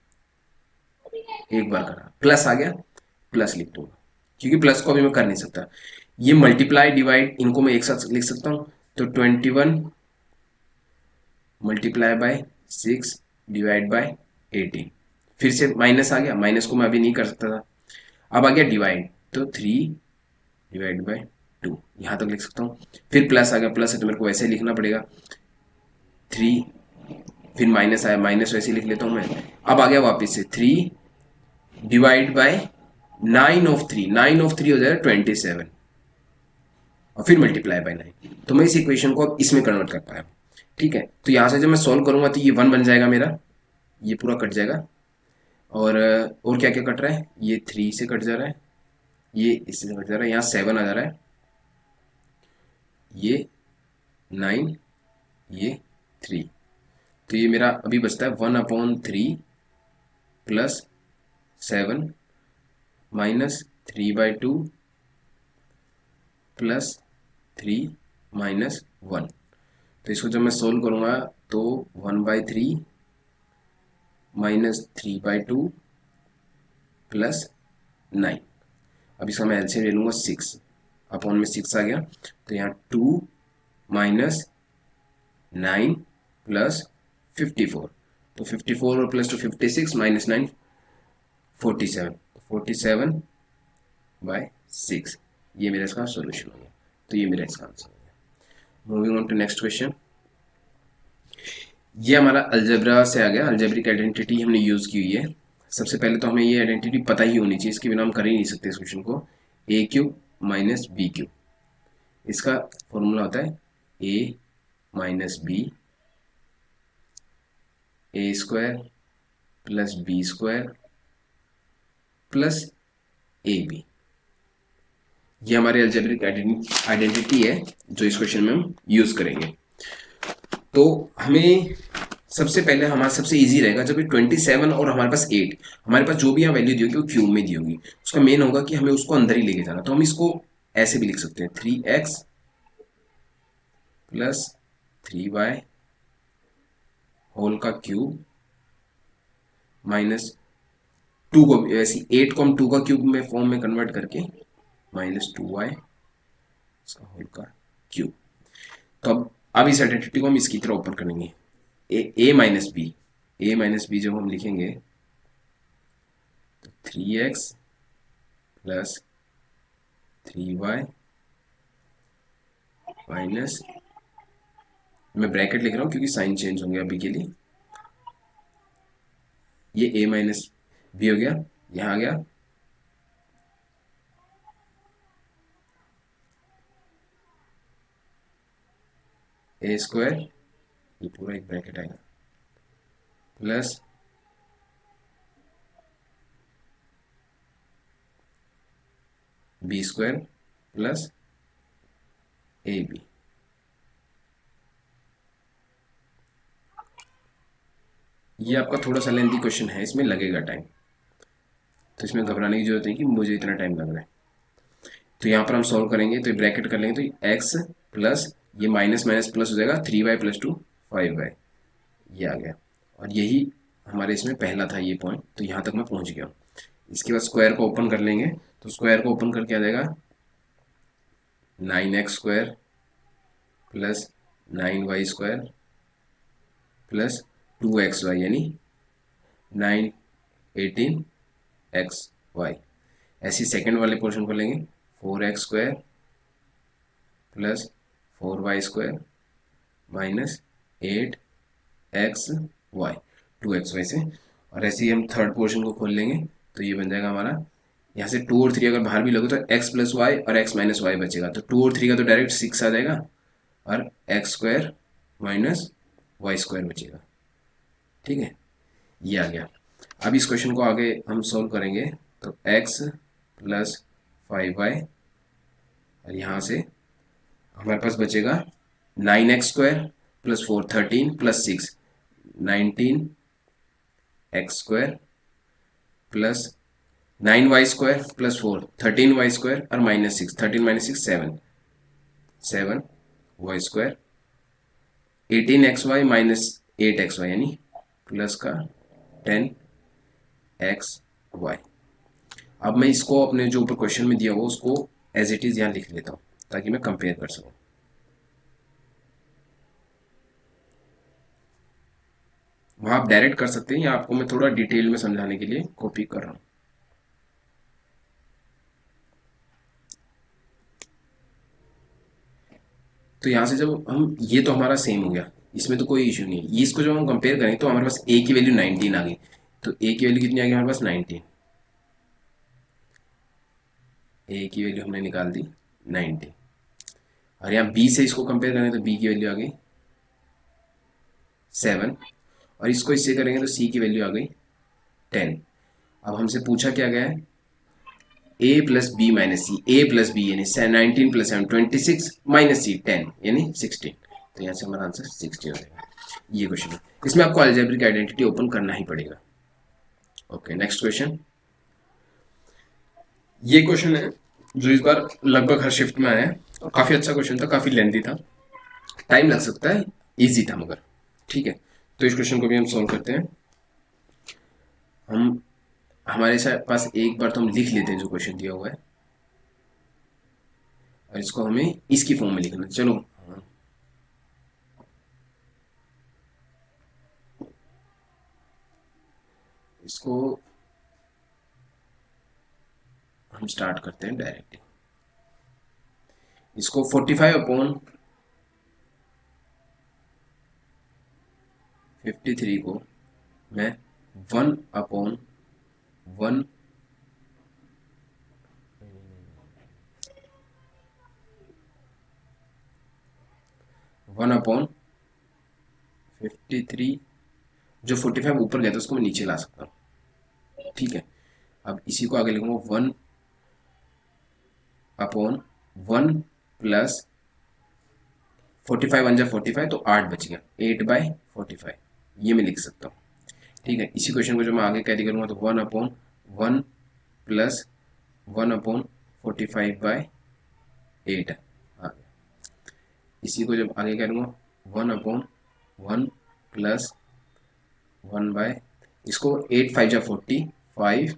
एक बार करा, प्लस आ गया प्लस लिख दूंगा, क्योंकि प्लस को अभी मैं कर नहीं सकता। ये मल्टीप्लाई डिवाइड इनको मैं एक साथ लिख सकता हूं, तो 21 मल्टीप्लाई बाय 6 डिवाइड बाय 18। फिर से माइनस आ गया, माइनस को मैं अभी नहीं कर सकता था। अब आ गया डिवाइड, तो 3 डिवाइड बाय 2 यहां तक लिख सकता हूं। फिर प्लस आ गया, प्लस है तो मेरे को वैसे लिखना पड़ेगा 3, फिर माइनस आया, माइनस वैसे लिख लेता हूं मैं। अब आ गया वापस से 3 डिवाइड बाय 9 ऑफ 3 हो जाएगा 27 और फिर मल्टीप्लाई बाय 9। तो मैं इस इक्वेशन को अब इसमें कन्वर्ट कर पाया। ठीक है, तो यहां से जब मैं सॉल्व करूंगा तो ये 1 बन जाएगा मेरा, ये पूरा कट जाएगा। और क्या क्या कट रहा है, ये 3 से कट जा रहा है, ये इससे कट जा रहा है, यहाँ 7 आ जा रहा है ये 9, ये 3, तो ये मेरा अभी बचता है 1/3 प्लस 7 माइनस 3/2 प्लस 3 माइनस 1। तो इसको जब मैं सोल्व करूंगा तो 1/3 माइनस 3/2 प्लस 9। अब इसका मैं एलसीएम ले लूंगा 6, अपॉन में 6 आ गया, तो यहाँ 2 माइनस 9 प्लस 54, तो 54 और प्लस 2 56 माइनस 9 47, 47/6। ये मेरा इसका सॉल्यूशन हो गया, तो ये मेरा इसका आंसर हो गया। Moving on to next question. ये हमारा अलजेब्रा से आ गया, अलजेब्रिक आइडेंटिटी हमने यूज की हुई है। सबसे पहले तो हमें ये आइडेंटिटी पता ही होनी चाहिए, इसके बिना हम कर ही नहीं सकते इस क्वेश्चन को। a³ माइनस b³, इसका फॉर्मूला होता है a minus B a² plus b² plus ab। ये हमारी अलजेब्रिक आइडेंटिटी है जो इस क्वेश्चन में हम यूज करेंगे। तो हमें सबसे पहले हमारा सबसे इजी रहेगा जब 27 और हमारे पास 8, हमारे पास जो भी यहाँ वैल्यू दी होगी वो क्यूब में दी होगी, उसका मेन होगा कि हमें उसको अंदर ही लेके जाना। तो हम इसको ऐसे भी लिख सकते हैं 3x प्लस 3y होल का क्यूब माइनस 2 को ऐसी 8 को हम 2 का क्यूब में फॉर्म में कन्वर्ट करके माइनस 2y इसका होल का क्यूब। तो अब इस आइडेंटिटी को हम इसकी तरह ओपन करेंगे। ए माइनस बी जब हम लिखेंगे तो 3x प्लस 3y माइनस, मैं ब्रैकेट लिख रहा हूँ क्योंकि साइन चेंज होंगे अभी के लिए। ये a माइनस बी हो गया, यहाँ आ गया a², ये पूरा एक ब्रैकेट आएगा, प्लस b² प्लस ab। ये आपका थोड़ा सा लेंथी क्वेश्चन है, इसमें लगेगा टाइम, तो इसमें घबराने की जरूरत नहीं कि मुझे इतना टाइम लग रहा है। तो यहाँ पर हम सॉल्व करेंगे तो ब्रैकेट कर लेंगे, तो x प्लस ये माइनस माइनस प्लस हो जाएगा 3y प्लस 2 5y, ये आ गया। और यही हमारे इसमें पहला था ये पॉइंट, तो यहाँ तक मैं पहुँच गया हूँ। इसके बाद स्क्वायर को ओपन कर लेंगे, तो स्क्वायर को ओपन करके आ जाएगा 9x² plus 9y² plus 2xy, यानी 9 18xy। ऐसी सेकंड वाले पोर्शन को लेंगे 4x² plus 4y² minus 8xy 2xy से। और ऐसे ही हम थर्ड पोर्शन को खोल लेंगे, तो ये बन जाएगा हमारा, यहाँ से 2 और 3 अगर बाहर भी लगे तो x प्लस वाई और x माइनस वाई बचेगा, तो 2 और 3 का तो डायरेक्ट 6 आ जाएगा और x² माइनस y² बचेगा। ठीक है, ये आ गया। अब इस क्वेश्चन को आगे हम सोल्व करेंगे, तो x प्लस 5y और यहाँ से हमारे पास बचेगा 9x² plus 4 13 plus 6 19x² plus 9y² plus 4 13y² और minus 6 13 minus 6 7 7y² 18xy minus 8xy, यानी प्लस का 10xy। अब मैं इसको अपने जो ऊपर क्वेश्चन में दिया हुआ उसको एज इट इज यहाँ लिख लेता हूँ ताकि मैं कंपेयर कर सकूँ। वहाँ आप डायरेक्ट कर सकते हैं या आपको मैं थोड़ा डिटेल में समझाने के लिए कॉपी कर रहा हूँ। तो यहाँ से जब हम, ये तो हमारा सेम हो गया, इसमें तो कोई इशू नहीं है। ये इसको जब हम कंपेयर करें तो हमारे पास a की वैल्यू 19 आ गई, तो a की वैल्यू कितनी आ गई हमारे पास 19, a की वैल्यू हमने निकाल दी 19। और यहाँ b से इसको कंपेयर करें तो b की वैल्यू आ गई 7, और इसको इससे करेंगे तो c की वैल्यू आ गई 10। अब हमसे पूछा क्या गया है, ए प्लस बी माइनस सी, ए प्लस बी यानी 19 प्लस 7 26 माइनस सी 10 यानी 16। तो यहाँ से हमारा आंसर 16 हो जाएगा। ये क्वेश्चन है, इसमें आपको अलजेब्रिक आइडेंटिटी ओपन करना ही पड़ेगा। Okay, next question. ये क्वेश्चन है जो इस बार लगभग हर शिफ्ट में आया है, और काफी अच्छा क्वेश्चन था, काफी लेंथी था, टाइम लग सकता है, इजी था मगर ठीक है। तो इस क्वेश्चन को भी हम सॉल्व करते हैं। हम हमारे पास एक बार तो हम लिख लेते हैं जो क्वेश्चन दिया हुआ है, और इसको हमें इसकी फॉर्म में लिखना। चलो इसको हम स्टार्ट करते हैं डायरेक्ट। इसको 45/53 को मैं 1/1 1/53, जो 45 ऊपर गया था उसको मैं नीचे ला सकता हूँ, ठीक है। अब इसी को आगे लिखूंगा 1/1 प्लस 45 1 45 तो 8 बच गया, 8/45 ये मैं लिख सकता हूँ, ठीक है। इसी क्वेश्चन को जो मैं आगे कैरी करूंगा तो 1/1 प्लस 1/45/8 आ गया। इसी को जब आगे करूंगा 1/1 प्लस 1 इसको 8 5 जा 40 5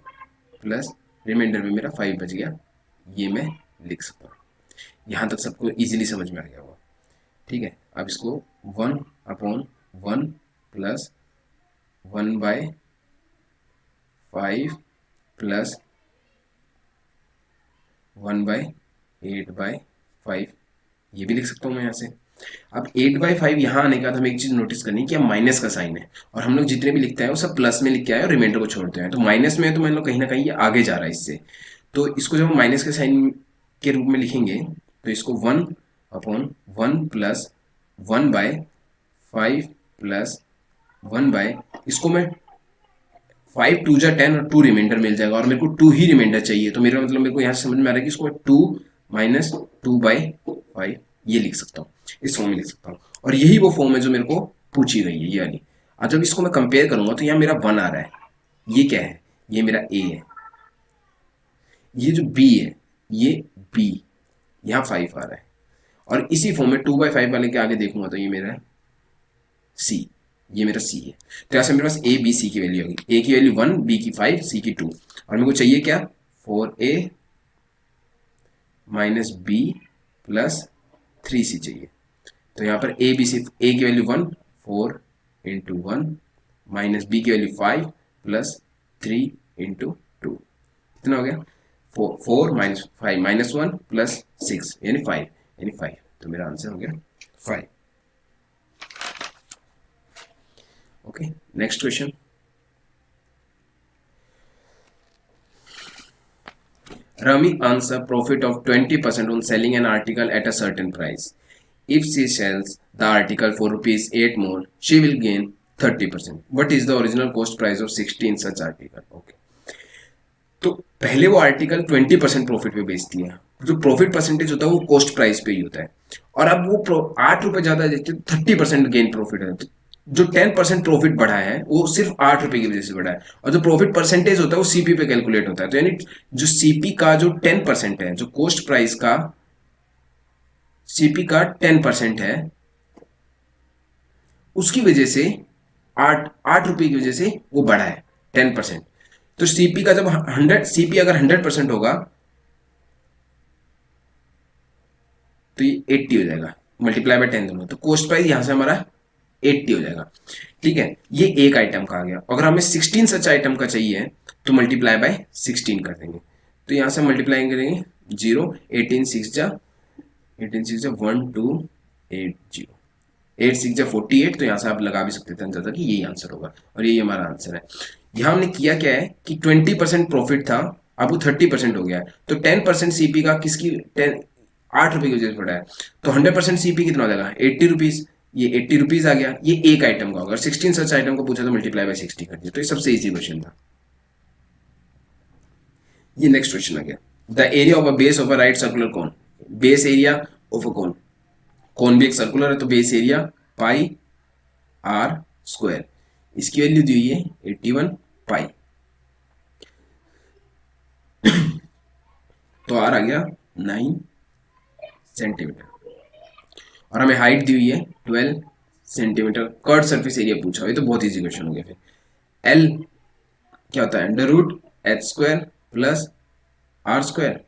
प्लस रिमाइंडर में मेरा 5 बच गया, ये मैं लिख सकता हूँ। यहाँ तक सबको इजीली समझ में आ गया होगा, ठीक है। अब इसको 1/1 प्लस 1/5 प्लस 1/8/5 ये भी लिख सकता हूँ मैं यहाँ से। अब 8/5 यहाँ आने का हमें एक चीज नोटिस करनी है कि माइनस का साइन है, और हम लोग जितने भी लिखते हैं वो सब प्लस में लिख के आए और रिमाइंडर को छोड़ते हैं, तो माइनस में है तो मान लो कहीं ना कहीं ये आगे जा रहा है इससे। तो इसको जब हम माइनस के साइन के रूप में लिखेंगे तो इसको 1/1 प्लस 1/5 प्लस 1 इसको मैं 5 2 जा 10 और 2 रिमाइंडर मिल जाएगा, और मेरे को 2 ही रिमाइंडर चाहिए, तो मेरा मतलब मेरे को यहाँ से समझ में आ रहा है कि इसको 2 माइनस 2/5 ये लिख सकता हूँ, इस फॉर्म में लिख सकता हूँ। और यही वो फॉर्म है जो मेरे को पूछी गई है, ये वाली। अब जब इसको मैं कंपेयर करूंगा तो यहाँ मेरा 1 आ रहा है, ये क्या है, ये मेरा ए है, ये जो बी है ये बी, यहाँ 5 आ रहा है, और इसी फॉर्म में 2/5 वाले के आगे देखूंगा तो ये मेरा सी, ये मेरा सी है। तो यहाँ से मेरे पास ए बी सी की वैल्यू होगी, ए की वैल्यू 1, बी की 5, सी की 2, और मेरे को चाहिए क्या 4a minus B plus 3c चाहिए। तो यहाँ पर ए बी सी, ए की वैल्यू 1 4 इंटू 1 माइनस बी की वैल्यू 5 प्लस 3 इंटू 2, कितना हो गया 4 माइनस 5 माइनस 1 प्लस 6 यानी 5, तो मेरा आंसर हो गया 5। Okay, next question. Rami earns a profit of 20% on selling an article at a certain price. If she sells the article for ₹8 more, she will gain 30%. What is the original cost price of 16 such article? Okay. तो पहले वो article 20% profit पे बेचती है, जो profit percentage होता है वो कॉस्ट प्राइस पे ही होता है, और अब वो 8 रुपए ज्यादा देते 30% गेन प्रॉफिट है। जो 10% प्रॉफिट बढ़ा है वो सिर्फ 8 रुपए की वजह से बढ़ा है, और जो प्रॉफिट परसेंटेज होता है वो सीपी पे कैलकुलेट होता है। तो यानी जो सीपी का जो 10% है, जो कॉस्ट प्राइस का सीपी का 10% है, उसकी वजह से 8 रुपए की वजह से वो बढ़ा है 10%। तो सीपी का जब 100, सीपी अगर 100% होगा तो ये 80 हो जाएगा, मल्टीप्लाई बाय 10 दोनों, तो कॉस्ट प्राइस यहां से हमारा 80 हो जाएगा, ठीक है। ये एक आइटम का आ गया। अगर हमें 16 सच आइटम का चाहिए तो मल्टीप्लाई बाय 16 कर देंगे, तो यहां से मल्टीप्लाई करेंगे 0 18 6 जा 1 2 8 0 8 6 जा 48, तो यहां से आप लगा भी सकते थे अंदाजा कि यही आंसर होगा, और यही हमारा आंसर है। यहां हमने किया क्या है कि 20% प्रॉफिट था, अब वो 30% हो गया है, तो 10% सीपी का किसकी 8 रुपए की वजह से बढ़ा है, तो 100% सीपी कितना हो जाएगा 80 रुपीज, ये 80 रुपीज आ गया। ये एक आइटम का होगा, 16 सच आइटम को पूछा तो मल्टीप्लाई बाय 60 कर दिया, तो ये सबसे इजी क्वेश्चन था। ये नेक्स्ट क्वेश्चन आ गया। The area of a base of a right circular cone, base area of a cone, cone भी एक सर्कुलर है तो base area pi r square, इसकी वैल्यू दी हुई है 81 पाई, तो आर आ गया 9 सेंटीमीटर और हमें हाइट दी हुई है 12 सेंटीमीटर। कर्व सरफेस एरिया पूछा, ये तो बहुत इजी क्वेश्चन हो गया। फिर एल क्या होता है, under root H square plus R square,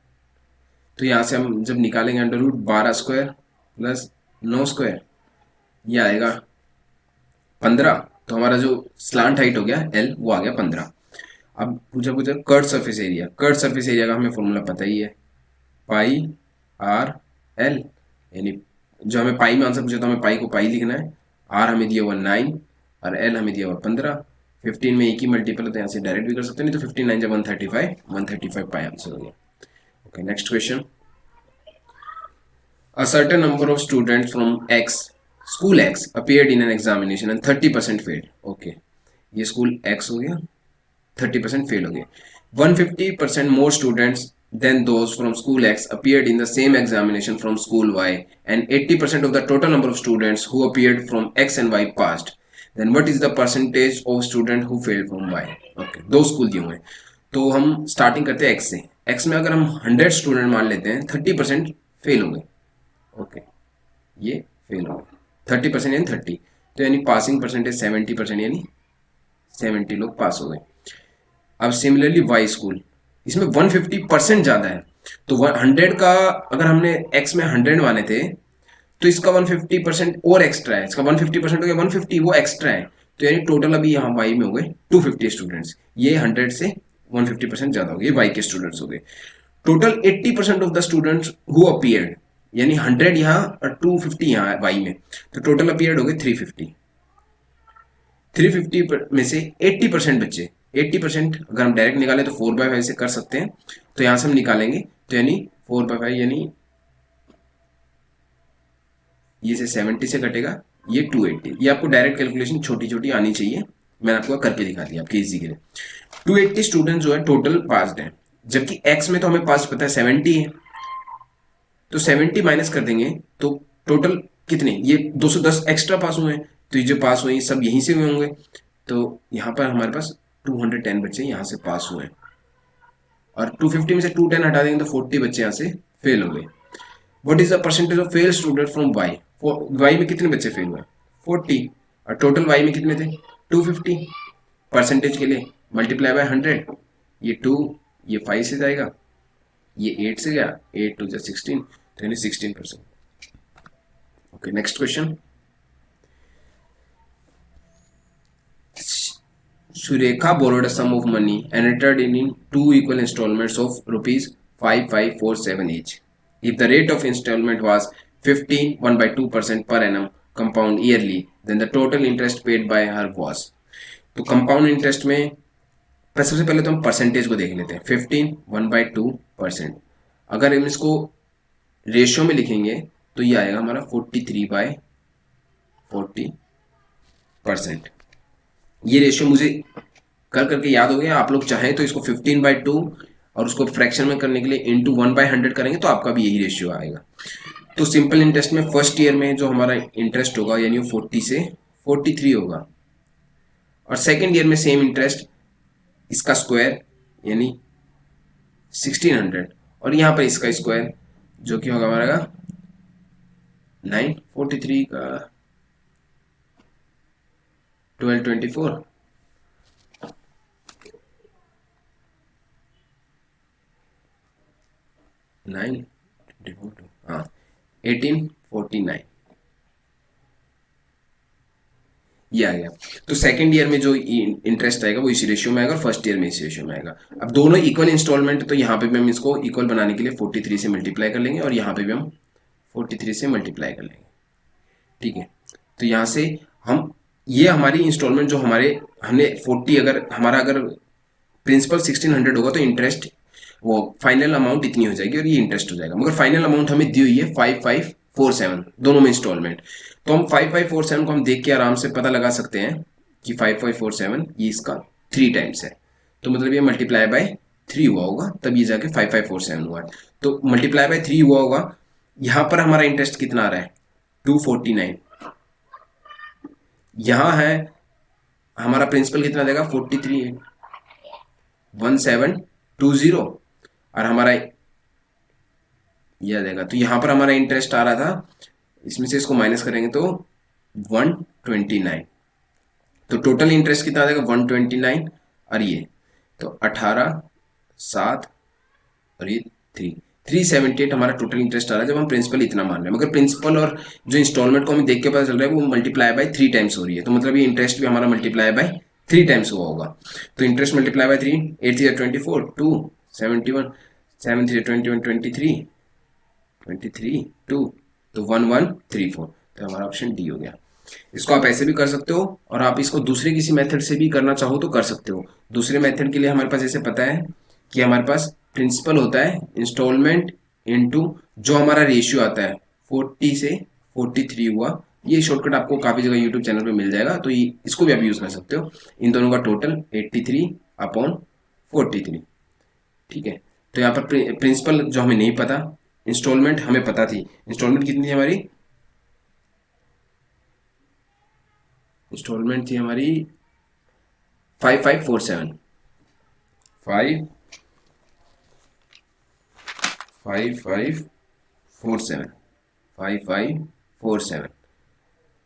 तो यहां से हम जब निकालेंगे under root 12 square plus 9 square, ये आएगा 15, तो हमारा जो स्लांट हाइट हो गया एल वो आ गया 15। अब पूछा curve surface area, curve surface area का हमें फॉर्मूला पता ही है, पाई आर एल, यानी जो हमें पाई में आंसर पूछा तो हमें पाई को पाई लिखना है, आर हमें दिया हुआ 9 और एल हमें दिया हुआ 15। 15 में एक ही मल्टीपल है तो यहाँ से डायरेक्ट भी कर सकते हैं, नहीं तो 15 9 जब 135 पाई आंसर हो गया। Okay next question. A certain number of students from X, school X appeared in an examination and 30% failed. Okay, ये school X हो गया, 30% fail हो गए। 150% more students than those from school X appeared in the same examination from school Y, and 80% of the total number of students who appeared from X and Y passed. Then what is the percentage of student who failed from Y? Okay, दो school दिए हुए हैं, तो हम starting करते हैं X से। X में अगर हम 100 स्टूडेंट मान लेते हैं, 30% फेल हो गए। ओके ये फेल हो गए, 30% यानी 30, तो यानी पासिंग परसेंटेज 70%, यानी 70 लोग पास हो गए। अब सिमिलरली वाई स्कूल, इसमें 150% ज्यादा है, तो 100 का अगर हमने एक्स में 100 माने थे तो इसका 150% और एक्स्ट्रा है, इसका 150% हो गया 150, वो एक्स्ट्रा है, तो यानी टोटल अभी यहाँ वाई में हो गए 250 स्टूडेंट्स, ये 100 से 150% ज्यादा हो गए, वाई के स्टूडेंट्स हो गए। Total 80% of the students who appeared, यानी 100 यहाँ और 250 यहाँ वाई में, तो टोटल अपीयर्ड हो गए 350। 350 में से 80% बच्चे, 80% अगर हम डायरेक्ट निकालें तो 4/5 से कर सकते हैं, तो यहां से हम निकालेंगे तो यानी 4/5 यानी ये से 70 से कटेगा, ये 280। ये आपको डायरेक्ट कैलकुलेशन छोटी छोटी आनी चाहिए, मैंने आपको करके दिखा दिया आपके इजी के लिए। 280 स्टूडेंट जो है टोटल पास्ड है, जबकि एक्स में तो हमें पास पता है 70 है, तो 70 माइनस कर देंगे तो टोटल कितने, ये 210 एक्स्ट्रा पास हुए हैं, तो ये जो पास हुए सब यहीं से हुए होंगे, तो यहाँ पर हमारे पास 210 बच्चे यहाँ से पास हुए हैं, और 250 में से 210 हटा देंगे तो 40 बच्चे यहाँ से फेल हो गए। What is the percentage of fail student from Y, Y में कितने बच्चे फेल हुए 40, और टोटल वाई में कितने थे 250, परसेंटेज के लिए मल्टीप्लाई बाय 100, ये 2 ये 5 से जाएगा, ये 8 से गया, 8 2 16, तो यानी 16%। Okay next question. Surekha borrowed a sum of money and returned it in 2 equal installments of rupees 5547 each. If the rate of installment was 15 1/2% per annum compound yearly, then the total interest paid by her was. तो compound interest में सबसे पहले तो हम percentage को देख लेते हैं, 15 1/2%। अगर हम इसको रेशियो में लिखेंगे तो ये आएगा हमारा 43/40%। ये रेशियो मुझे करके याद हो गया, आप लोग चाहें तो इसको 15/2 और उसको फ्रैक्शन में करने के लिए इंटू 1/100 करेंगे तो आपका भी यही रेशियो आएगा। तो सिंपल इंटरेस्ट में फर्स्ट ईयर में जो हमारा इंटरेस्ट होगा यानी 40 से 43 होगा, और सेकेंड ईयर में सेम इंटरेस्ट इसका स्क्वायर यानी 1600, और यहाँ पर इसका स्क्वायर जो कि होगा हमारा 943 का 1224, हाँ 1849 ये आ गया। तो सेकंड ईयर में जो इंटरेस्ट आएगा वो इसी रेशियो में आएगा, और फर्स्ट ईयर में इसी रेशियो में आएगा। अब दोनों इक्वल इंस्टॉलमेंट, तो यहाँ पे भी हम इसको इक्वल बनाने के लिए 43 से मल्टीप्लाई कर लेंगे, और यहाँ पे भी हम 43 से मल्टीप्लाई कर लेंगे, ठीक है। तो यहाँ से हम ये हमारी इंस्टॉलमेंट जो हमने 40, अगर प्रिंसिपल 1600 होगा तो इंटरेस्ट वो फाइनल अमाउंट इतनी हो जाएगी और ये इंटरेस्ट हो जाएगा, मगर फाइनल अमाउंट हमें दी हुई है 5547 दोनों में इंस्टॉलमेंट। तो हम 5547 को हम देख के आराम से पता लगा सकते हैं कि 5547 ये इसका 3 टाइम्स है, तो मतलब ये मल्टीप्लाई बाय 3 हुआ होगा, तब ये जाके 5547 हुआ है। तो मल्टीप्लाई बाय 3 हुआ होगा। यहाँ पर हमारा इंटरेस्ट कितना आ रहा है 249। यहाँ है हमारा प्रिंसिपल कितना देगा 43 1720 और हमारा यह देगा। तो यहाँ पर हमारा इंटरेस्ट आ रहा था, इसमें से इसको माइनस करेंगे तो 129। तो टोटल इंटरेस्ट कितना आ जाएगा 129 और ये तो 18 7 और ये 378 हमारा टोटल इंटरेस्ट आ रहा है जब हम प्रिंसिपल इतना मान रहे हैं। मगर प्रिंसिपल और जो इंस्टॉलमेंट को हमें देख के पता चल रहा है वो मल्टीप्लाई बाय 3 टाइम्स हो रही है। तो मतलब ये इंटरेस्ट भी हमारा मल्टीप्लाई बाय 3 टाइम्स हुआ होगा। तो इंटरेस्ट मल्टीप्लाई बाय 3, 8 3 24 2 71 7 3 21 23 23 2 तो 1134। तो हमारा ऑप्शन डी हो गया। इसको आप ऐसे भी कर सकते हो और आप इसको दूसरे किसी मेथड से भी करना चाहो तो कर सकते हो। दूसरे मेथड के लिए हमारे पास ऐसे पता है कि हमारे पास प्रिंसिपल होता है इंस्टॉलमेंट इनटू जो हमारा रेशियो आता है 40 से 43 हुआ। ये शॉर्टकट आपको काफी जगह यूट्यूब चैनल पे मिल जाएगा, तो इसको भी आप यूज कर सकते हो। इन दोनों का टोटल 83/43। ठीक है। तो यहाँ पर प्रिंसिपल जो हमें नहीं पता, इंस्टॉलमेंट हमें पता थी। इंस्टॉलमेंट कितनी थी हमारी? इंस्टॉलमेंट थी हमारी 5547 5547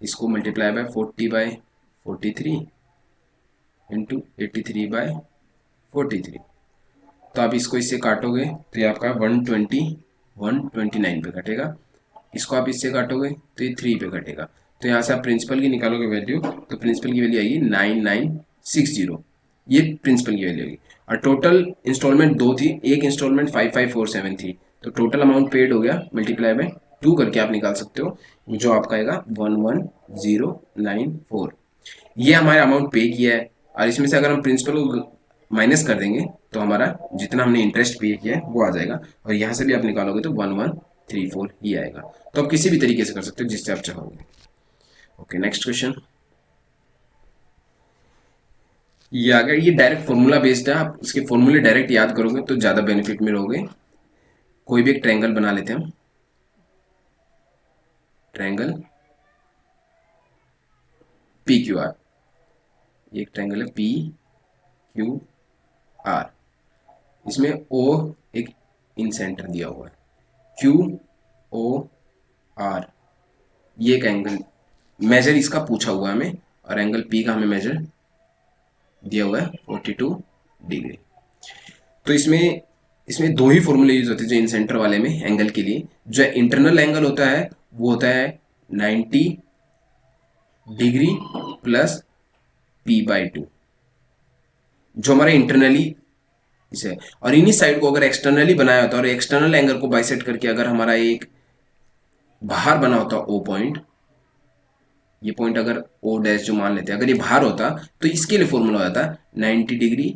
इसको मल्टीप्लाई बाय 40/43 इंटू 83/43। तो आप इसको इससे काटोगे तो ये आपका 129 पे कटेगा। इसको आप इससे काटोगे तो ये 3 पे कटेगा। तो यहाँ से आप प्रिंसिपल की निकालोगे वैल्यू, तो प्रिंसिपल की वैल्यू आएगी 9960। ये प्रिंसिपल की वैल्यू होगी। और टोटल इंस्टॉलमेंट 2 थी, एक इंस्टॉलमेंट 5547 थी। तो टोटल अमाउंट पेड हो गया मल्टीप्लाई बाय 2 करके आप निकाल सकते हो, जो आपका आएगा 11094। ये हमारा अमाउंट पे किया है। और इसमें से अगर हम प्रिंसिपल को माइनस कर देंगे तो हमारा जितना हमने इंटरेस्ट पे किया है वो आ जाएगा। और यहाँ से भी आप निकालोगे तो 1134 ही आएगा। तो आप किसी भी तरीके से कर सकते हो जिससे आप चाहोगे। Okay, next question. ये अगर ये डायरेक्ट फॉर्मूला बेस्ड है, आप इसके फॉर्मूले डायरेक्ट याद करोगे तो ज्यादा बेनिफिट में रहोगे। कोई भी एक ट्रायंगल बना लेते हैं हम। ट्रायंगल पी क्यू आर, ये एक ट्रायंगल है पी क्यू आर। इसमें ओ एक इन सेंटर दिया हुआ है, क्यू ओ आर ये एक एंगल मेजर इसका पूछा हुआ है हमें, और एंगल पी का हमें मेजर दिया हुआ है 42 डिग्री। तो इसमें दो ही फॉर्मूले यूज होते हैं जो इन सेंटर वाले में एंगल के लिए। जो इंटरनल एंगल होता है वो होता है 90 डिग्री प्लस p/2, जो हमारा इंटरनली इसे। और इन्हीं साइड को अगर एक्सटर्नली बनाया होता और एक्सटर्नल एंगल को बाइसेक्ट करके अगर हमारा एक बाहर बना होता ओ पॉइंट, ये पॉइंट अगर ओ डैश जो मान लेते हैं, अगर ये बाहर होता तो इसके लिए फॉर्मूला हो जाता 90 डिग्री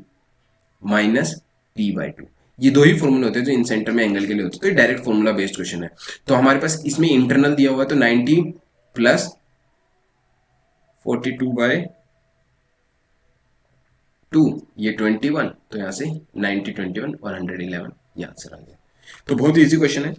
माइनस p/2। ये दो ही फॉर्मूले होते हैं जो इन सेंटर में एंगल के लिए होते हैं। तो ये डायरेक्ट फॉर्मूला बेस्ड क्वेश्चन है। तो हमारे पास इसमें इंटरनल दिया हुआ है तो 90 प्लस 42/2 ये 21। तो यहाँ से 90 21 और 111 ये आंसर आ गया। तो बहुत इजी क्वेश्चन है।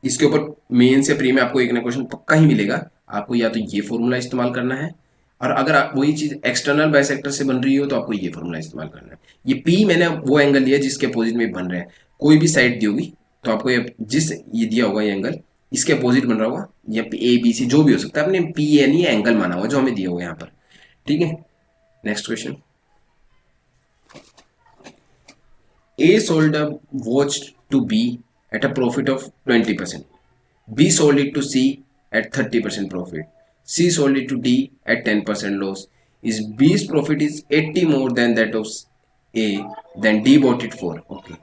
इसके ऊपर मेन से प्री में आपको एक ना क्वेश्चन पक्का ही मिलेगा। आपको या तो ये फॉर्मूला इस्तेमाल करना है, और अगर आप वही चीज एक्सटर्नल बाइसेक्टर से बन रही हो तो आपको ये फॉर्मूला इस्तेमाल करना है। ये पी मैंने वो एंगल लिया जिसके अपोजिट में बन रहे हैं। कोई भी साइड दी होगी तो आपको ये जिस ये दिया होगा ये एंगल इसके अपोजिट बन रहा होगा, या ए बी सी जो भी हो सकता है, अपने पी यानी एंगल माना हुआ जो हमें दिया हुआ यहाँ पर। ठीक है, next question. A sold a watch to B at a profit of 20%. B sold it to C at 30% profit. C sold it to D at 10% loss. Is B's profit is 80 more than that of A, then D bought it for. Okay.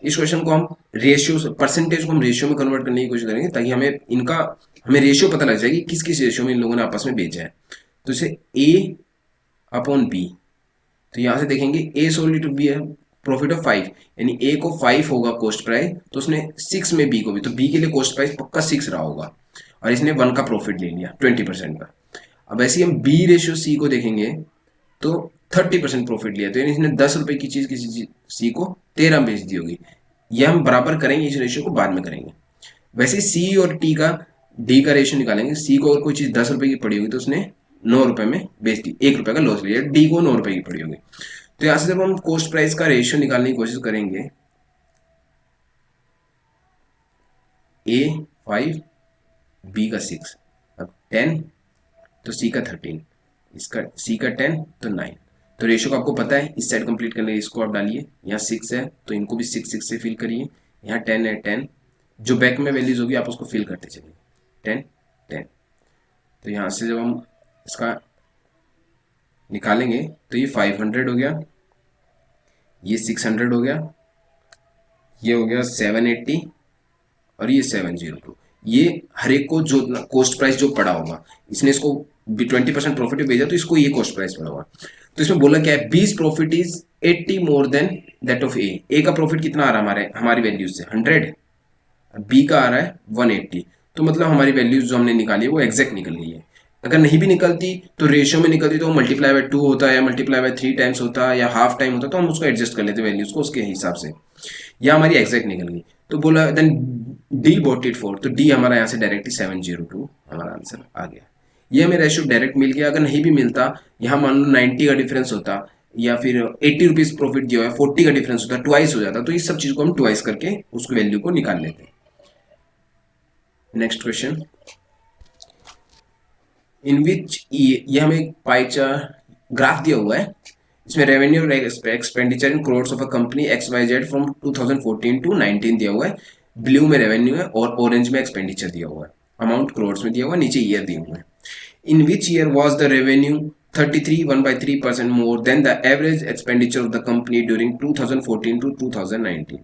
इस question को हम ratio percentage को हम ratio में convert करने की कोशिश करेंगे ताकि हमें रेशियो पता लग जाएगी किस किस रेशियो में इन लोगों ने आपस में बेचा है। तो इसे A/B, तो यहाँ से देखेंगे A sold it to B है प्रॉफिट ऑफ 5, यानी ए को 5 होगा कॉस्ट प्राइस, तो उसने 6 में बी को भी, तो बी के लिए कॉस्ट प्राइस पक्का 6 रहा होगा, और इसने 1 का प्रॉफिट ले लिया 20% का। अब ऐसे ही हम बी रेशियो सी को देखेंगे तो 30% प्रॉफिट लिया, तो यानी इसने 10 रुपए की चीज किसी सी को 13 बेच दी होगी। ये हम बराबर करेंगे, इस रेशियो को बाद में करेंगे। वैसे सी और टी का डी का रेशियो निकालेंगे। सी को अगर कोई चीज 10 रुपए की पड़ी होगी तो उसने 9 रुपए में बेच दी, 1 रुपए का लॉस लिया। डी को 9 रुपए की पड़ी होगी। तो यहां से जब हम कॉस्ट प्राइस का रेशियो निकालने की कोशिश करेंगे, ए 5, बी का 6, अब 10, तो सी का 13, इसका सी का 10, तो 9। तो रेशियो का आपको पता है, इस साइड कंप्लीट करने इसको आप डालिए। यहाँ 6 है तो इनको भी 6 6 से फिल करिए। यहाँ 10 है, 10 जो बैक में वैल्यूज होगी आप उसको फिल करते चलिए। 10 10। तो यहाँ से जब हम इसका निकालेंगे तो ये 500 हो गया, ये 600 हो गया, ये हो गया 780 और ये 702। ये हर एक को जो कॉस्ट प्राइस जो पड़ा होगा, इसने इसको 20% प्रॉफिट भेजा तो इसको ये कॉस्ट प्राइस पड़ा होगा। तो इसमें बोला क्या है, B's profit is 80 more than that of A का प्रॉफिट कितना आ रहा है हमारे हमारी वैल्यूज से 100, बी का आ रहा है 180। तो मतलब हमारी वैल्यूज जो हमने निकाली है वो एग्जैक्ट निकल गई है। अगर नहीं भी निकलती तो रेशियो में निकलती तो मल्टीप्लाई बाय 2 होता है, या मल्टीप्लाई बाय 3 टाइम्स होता है, या हाफ टाइम होता, तो हम उसको एडजस्ट कर लेते वैल्यूज को उसके हिसाब से। या हमारी एग्जैक्ट निकल गई। तो बोला then the bought it for, तो डी हमारा यहाँ से डायरेक्टली 702 हमारा आंसर आ गया। ये हमें रेशियो डायरेक्ट मिल गया। अगर नहीं भी मिलता, यहाँ मान लो 90 का डिफरेंस होता, या फिर 80 रुपीज प्रॉफिट दिया है, 40 का डिफरेंस होता, ट्वाइस हो जाता, तो इस सब चीज को हम ट्वाइस करके उसको वैल्यू को निकाल लेते हैं। नेक्स्ट क्वेश्चन, इन विच ये हमें पाई चार्ट ग्राफ दिया हुआ है। इसमें रेवेन्यू और expenditure in crores of a company XYZ from 2014 to 19 दिया हुआ है। ब्लू में रेवेन्यू है और ऑरेंज में एक्सपेंडिचर दिया हुआ है। अमाउंट करोड्स में दिया हुआ है, नीचे ईयर दिए हुए हैं। In which year was the revenue 33 1/3% more than the average expenditure of the company during 2014 to 2019।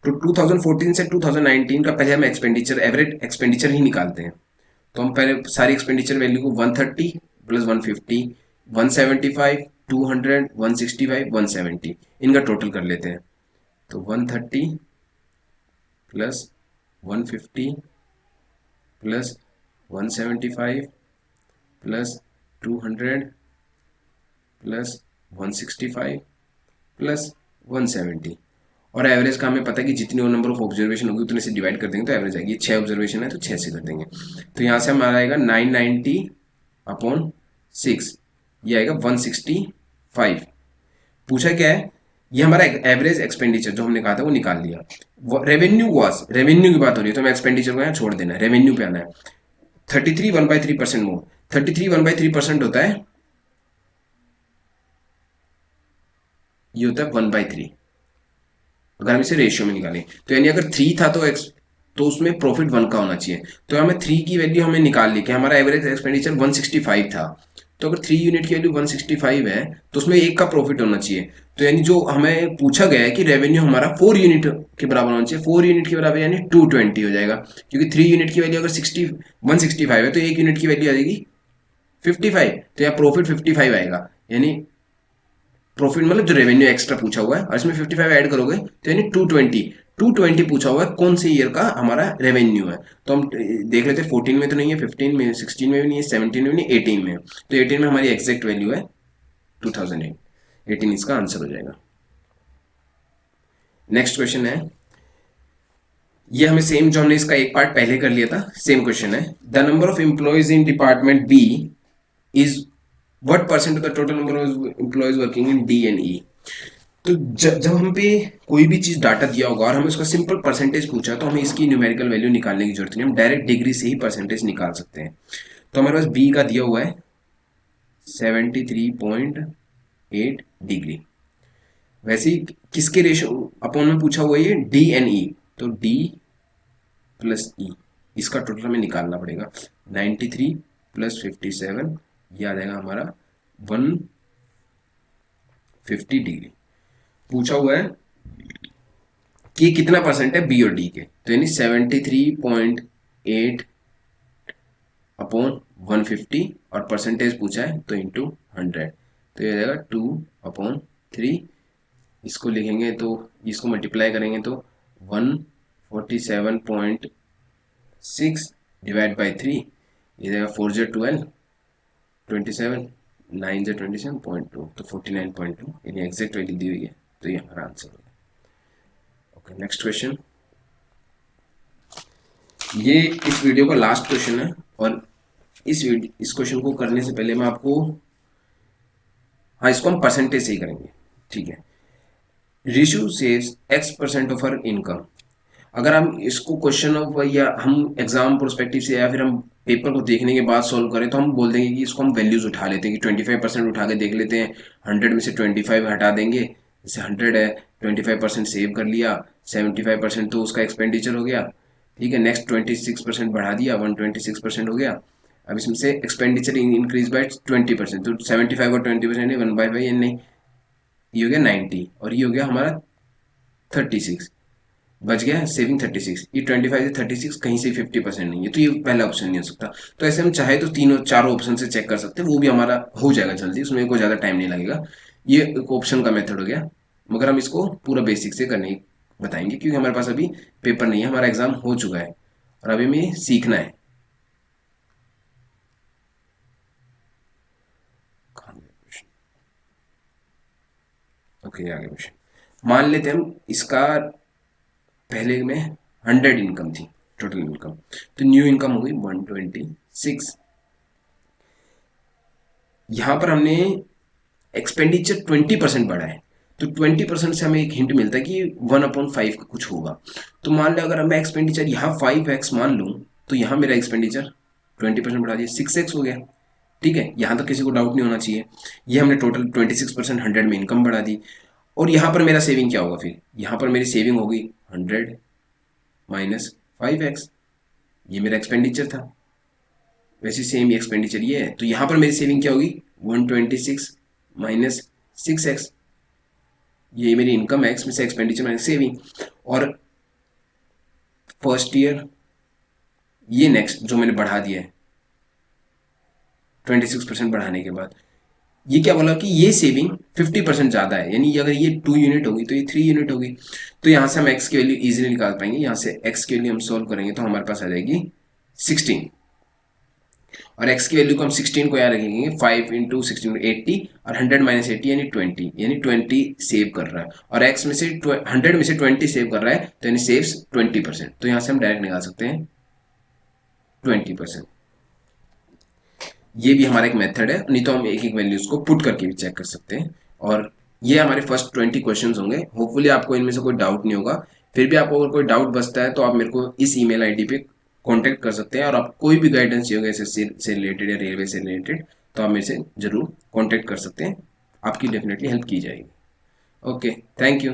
तो 2014 से 2019 का पहले हम एक्सपेंडिचर एवरेज एक्सपेंडिचर ही निकालते हैं। तो हम पहले सारी एक्सपेंडिचर वैल्यू को 130 प्लस 150 175 200 165 170 इनका टोटल कर लेते हैं। तो 130 plus 150 plus 175 plus 200 plus 165 plus 170, और एवरेज का हमें पता है कि जितनी और नंबर ऑफ ऑब्जर्वेशन होगी उतने से डिवाइड कर देंगे तो एवरेज आएगी। 6 ऑब्जर्वेशन है तो 6 से कर देंगे। तो यहाँ से हमारा आएगा 990 अपॉन 6, ये आएगा 165। पूछा क्या है, ये हमारा एवरेज एक्सपेंडिचर जो हमने कहा था वो निकाल लिया। रेवेन्यू की बात हो रही है तो हमें एक्सपेंडिचर को यहाँ छोड़ देना है, रेवेन्यू पे आना है। 33 1/3% मोर, 33 1/3% होता है, ये होता है 1/3। अगर हम इसे रेशियो में निकालें तो यानी अगर 3 था तो उसमें प्रॉफिट 1 का होना चाहिए। तो हमें 3 की वैल्यू हमें निकाल ली कि हमारा एवरेज एक्सपेंडिचर 165 था। तो अगर 3 यूनिट की वैल्यू 165 है तो उसमें 1 का प्रॉफिट होना चाहिए। तो यानी जो हमें पूछा गया है कि रेवेन्यू हमारा 4 यूनिट के बराबर होना चाहिए, 4 यूनिट के बराबर यानी 220 हो जाएगा। क्योंकि 3 यूनिट की वैल्यू अगर 165 है तो 1 यूनिट की वैल्यू आ जाएगी 55, तो यहाँ प्रॉफिट 55 आएगा। यानी प्रॉफिट मतलब जो रेवेन्यू एक्स्ट्रा पूछा हुआ है और इसमें 55 ऐड करोगे तो यानी 220 पूछा हुआ है कौन से ईयर का हमारा रेवेन्यू है। तो हम देख लेते हैं 14 में तो नहीं है, 15 में, 16 में भी नहीं है, 17 में भी नहीं, 18 में। तो 18 में हमारी एग्जैक्ट वैल्यू है 2008, 18 इसका आंसर हो जाएगा। नेक्स्ट क्वेश्चन है, ये हमें सेम जो हमने इसका एक पार्ट पहले कर लिया था सेम क्वेश्चन है। The number of employees in department B is what percent of the total number of employees working in D and E. तो जब हम पे कोई भी चीज डाटा दिया होगा और हमें उसका सिंपल परसेंटेज पूछा तो हमें इसकी न्यूमेरिकल वैल्यू निकालने की जरूरत नहीं, हम डायरेक्ट डिग्री से ही परसेंटेज निकाल सकते हैं। तो हमारे पास बी का दिया हुआ है 73.8 डिग्री। वैसे ही किसके रेशियो अपॉन में पूछा हुआ है, डी एंड ई, तो डी प्लस ई इसका टोटल हमें निकालना पड़ेगा। 93 प्लस 57 ये आ जाएगा हमारा 150 डिग्री। पूछा हुआ है कि कितना परसेंट है बी और डी के, तो यानी 73.8 अपॉन 150 और परसेंटेज पूछा है तो इंटू 100, तो ये जाएगा 2/3। इसको लिखेंगे तो इसको मल्टीप्लाई करेंगे तो 147.6 डिवाइड बाई 3, ये जाएगा 4 × 12 27 9 × 27.2, तो 49.2 यानी एग्जैक्ट वैल्यू दी हुई है तो ये हमारा आंसर होगा। Okay, next question. ये इस वीडियो का लास्ट क्वेश्चन है, और इस क्वेश्चन को करने से पहले मैं आपको, हाँ, इसको हम परसेंटेज से ही करेंगे, ठीक है। Rishu saves X% of her income. अगर हम इसको क्वेश्चन ऑफ, या हम एग्जाम प्रोस्पेक्टिव से, या फिर हम पेपर को देखने के बाद सॉल्व करें, तो हम बोल देंगे कि इसको हम वैल्यूज उठा लेते हैं कि 25% उठा के देख लेते हैं, 100 में से 25 हटा देंगे, जैसे 100 है, 25% सेव कर लिया, 75% तो उसका एक्सपेंडिचर हो गया, ठीक है। नेक्स्ट 26% बढ़ा दिया, 126% हो गया। अब इसमें से एक्सपेंडिचर इंक्रीज बाय 20%, तो 75 और 20% 1/5, नहीं, ये हो गया 90, और ये हो गया हमारा 36, बच गया सेविंग 36। ये 25 से 36 कहीं से 50% नहीं है, तो ये पहला ऑप्शन नहीं हो सकता। तो ऐसे हम चाहे तो तीनों चारों ऑप्शन से चेक कर सकते हैं, वो भी हमारा हो जाएगा जल्दी, उसमें कोई ज़्यादा टाइम नहीं लगेगा। ये एक ऑप्शन का मेथड हो गया, मगर हम इसको पूरा बेसिक से करने बताएंगे, क्योंकि हमारे पास अभी पेपर नहीं है, हमारा एग्जाम हो चुका है और अभी हमें सीखना है। ओके, आगे क्वेश्चन। मान लेते हैं हम इसका पहले में 100 इनकम थी, टोटल इनकम, तो न्यू इनकम हो गई 126। यहाँ पर हमने एक्सपेंडिचर 20% बढ़ा है, तो 20% से हमें एक हिंट मिलता है कि 1/5 का कुछ होगा। तो मान लो अगर मैं एक्सपेंडिचर यहाँ 5x मान लूँ, तो यहाँ मेरा एक्सपेंडिचर 20% बढ़ा दिया, 6x हो गया, ठीक है। यहाँ तक किसी को डाउट नहीं होना चाहिए। ये हमने टोटल 26% 100 में इनकम बढ़ा दी, और यहाँ पर मेरा सेविंग क्या होगा, फिर यहाँ पर मेरी सेविंग होगी 100 माइनस 5x, ये मेरा एक्सपेंडिचर था। वैसे सेम एक्सपेंडिचर ये है, तो यहाँ पर मेरी सेविंग क्या होगी, 126 माइनस 6x, ये मेरी इनकम है, इसमें से एक्सपेंडिचर माइनस सेविंग। और फर्स्ट ईयर, ये नेक्स्ट जो मैंने बढ़ा दिया है 26% बढ़ाने के बाद, ये क्या बोला कि ये सेविंग 50% ज़्यादा है, यानी अगर ये 2 यूनिट होगी तो ये 3 यूनिट होगी। तो यहाँ से हम x की वैल्यू इजीली निकाल पाएंगे। यहाँ से x की वैल्यू हम सोल्व करेंगे तो हमारे पास आ जाएगी 16, और x की वैल्यू को हम 16 को यहाँ रखेंगे, 5 इंटू 16 80, और 100 माइनस 80 यानी 20, यानी 20 सेव कर रहा है, और x में से 100 में से 20 सेव कर रहा है, तो यानी सेव्स 20%। तो यहाँ से हम डायरेक्ट निकाल सकते हैं 20%। ये भी हमारा एक मेथड है, नहीं तो हम एक एक वैल्यूज को पुट करके भी चेक कर सकते हैं। और ये हमारे फर्स्ट 20 क्वेश्चंस होंगे। होपफुली आपको इनमें से कोई डाउट नहीं होगा। फिर भी आपको अगर कोई डाउट बचता है तो आप मेरे को इस ईमेल आईडी पे कांटेक्ट कर सकते हैं, और आप कोई भी गाइडेंस चाहिए एसएससी से रिलेटेड या रेलवे से रिलेटेड, तो आप मेरे से ज़रूर कॉन्टेक्ट कर सकते हैं, आपकी डेफिनेटली हेल्प की जाएगी। Okay, thank you.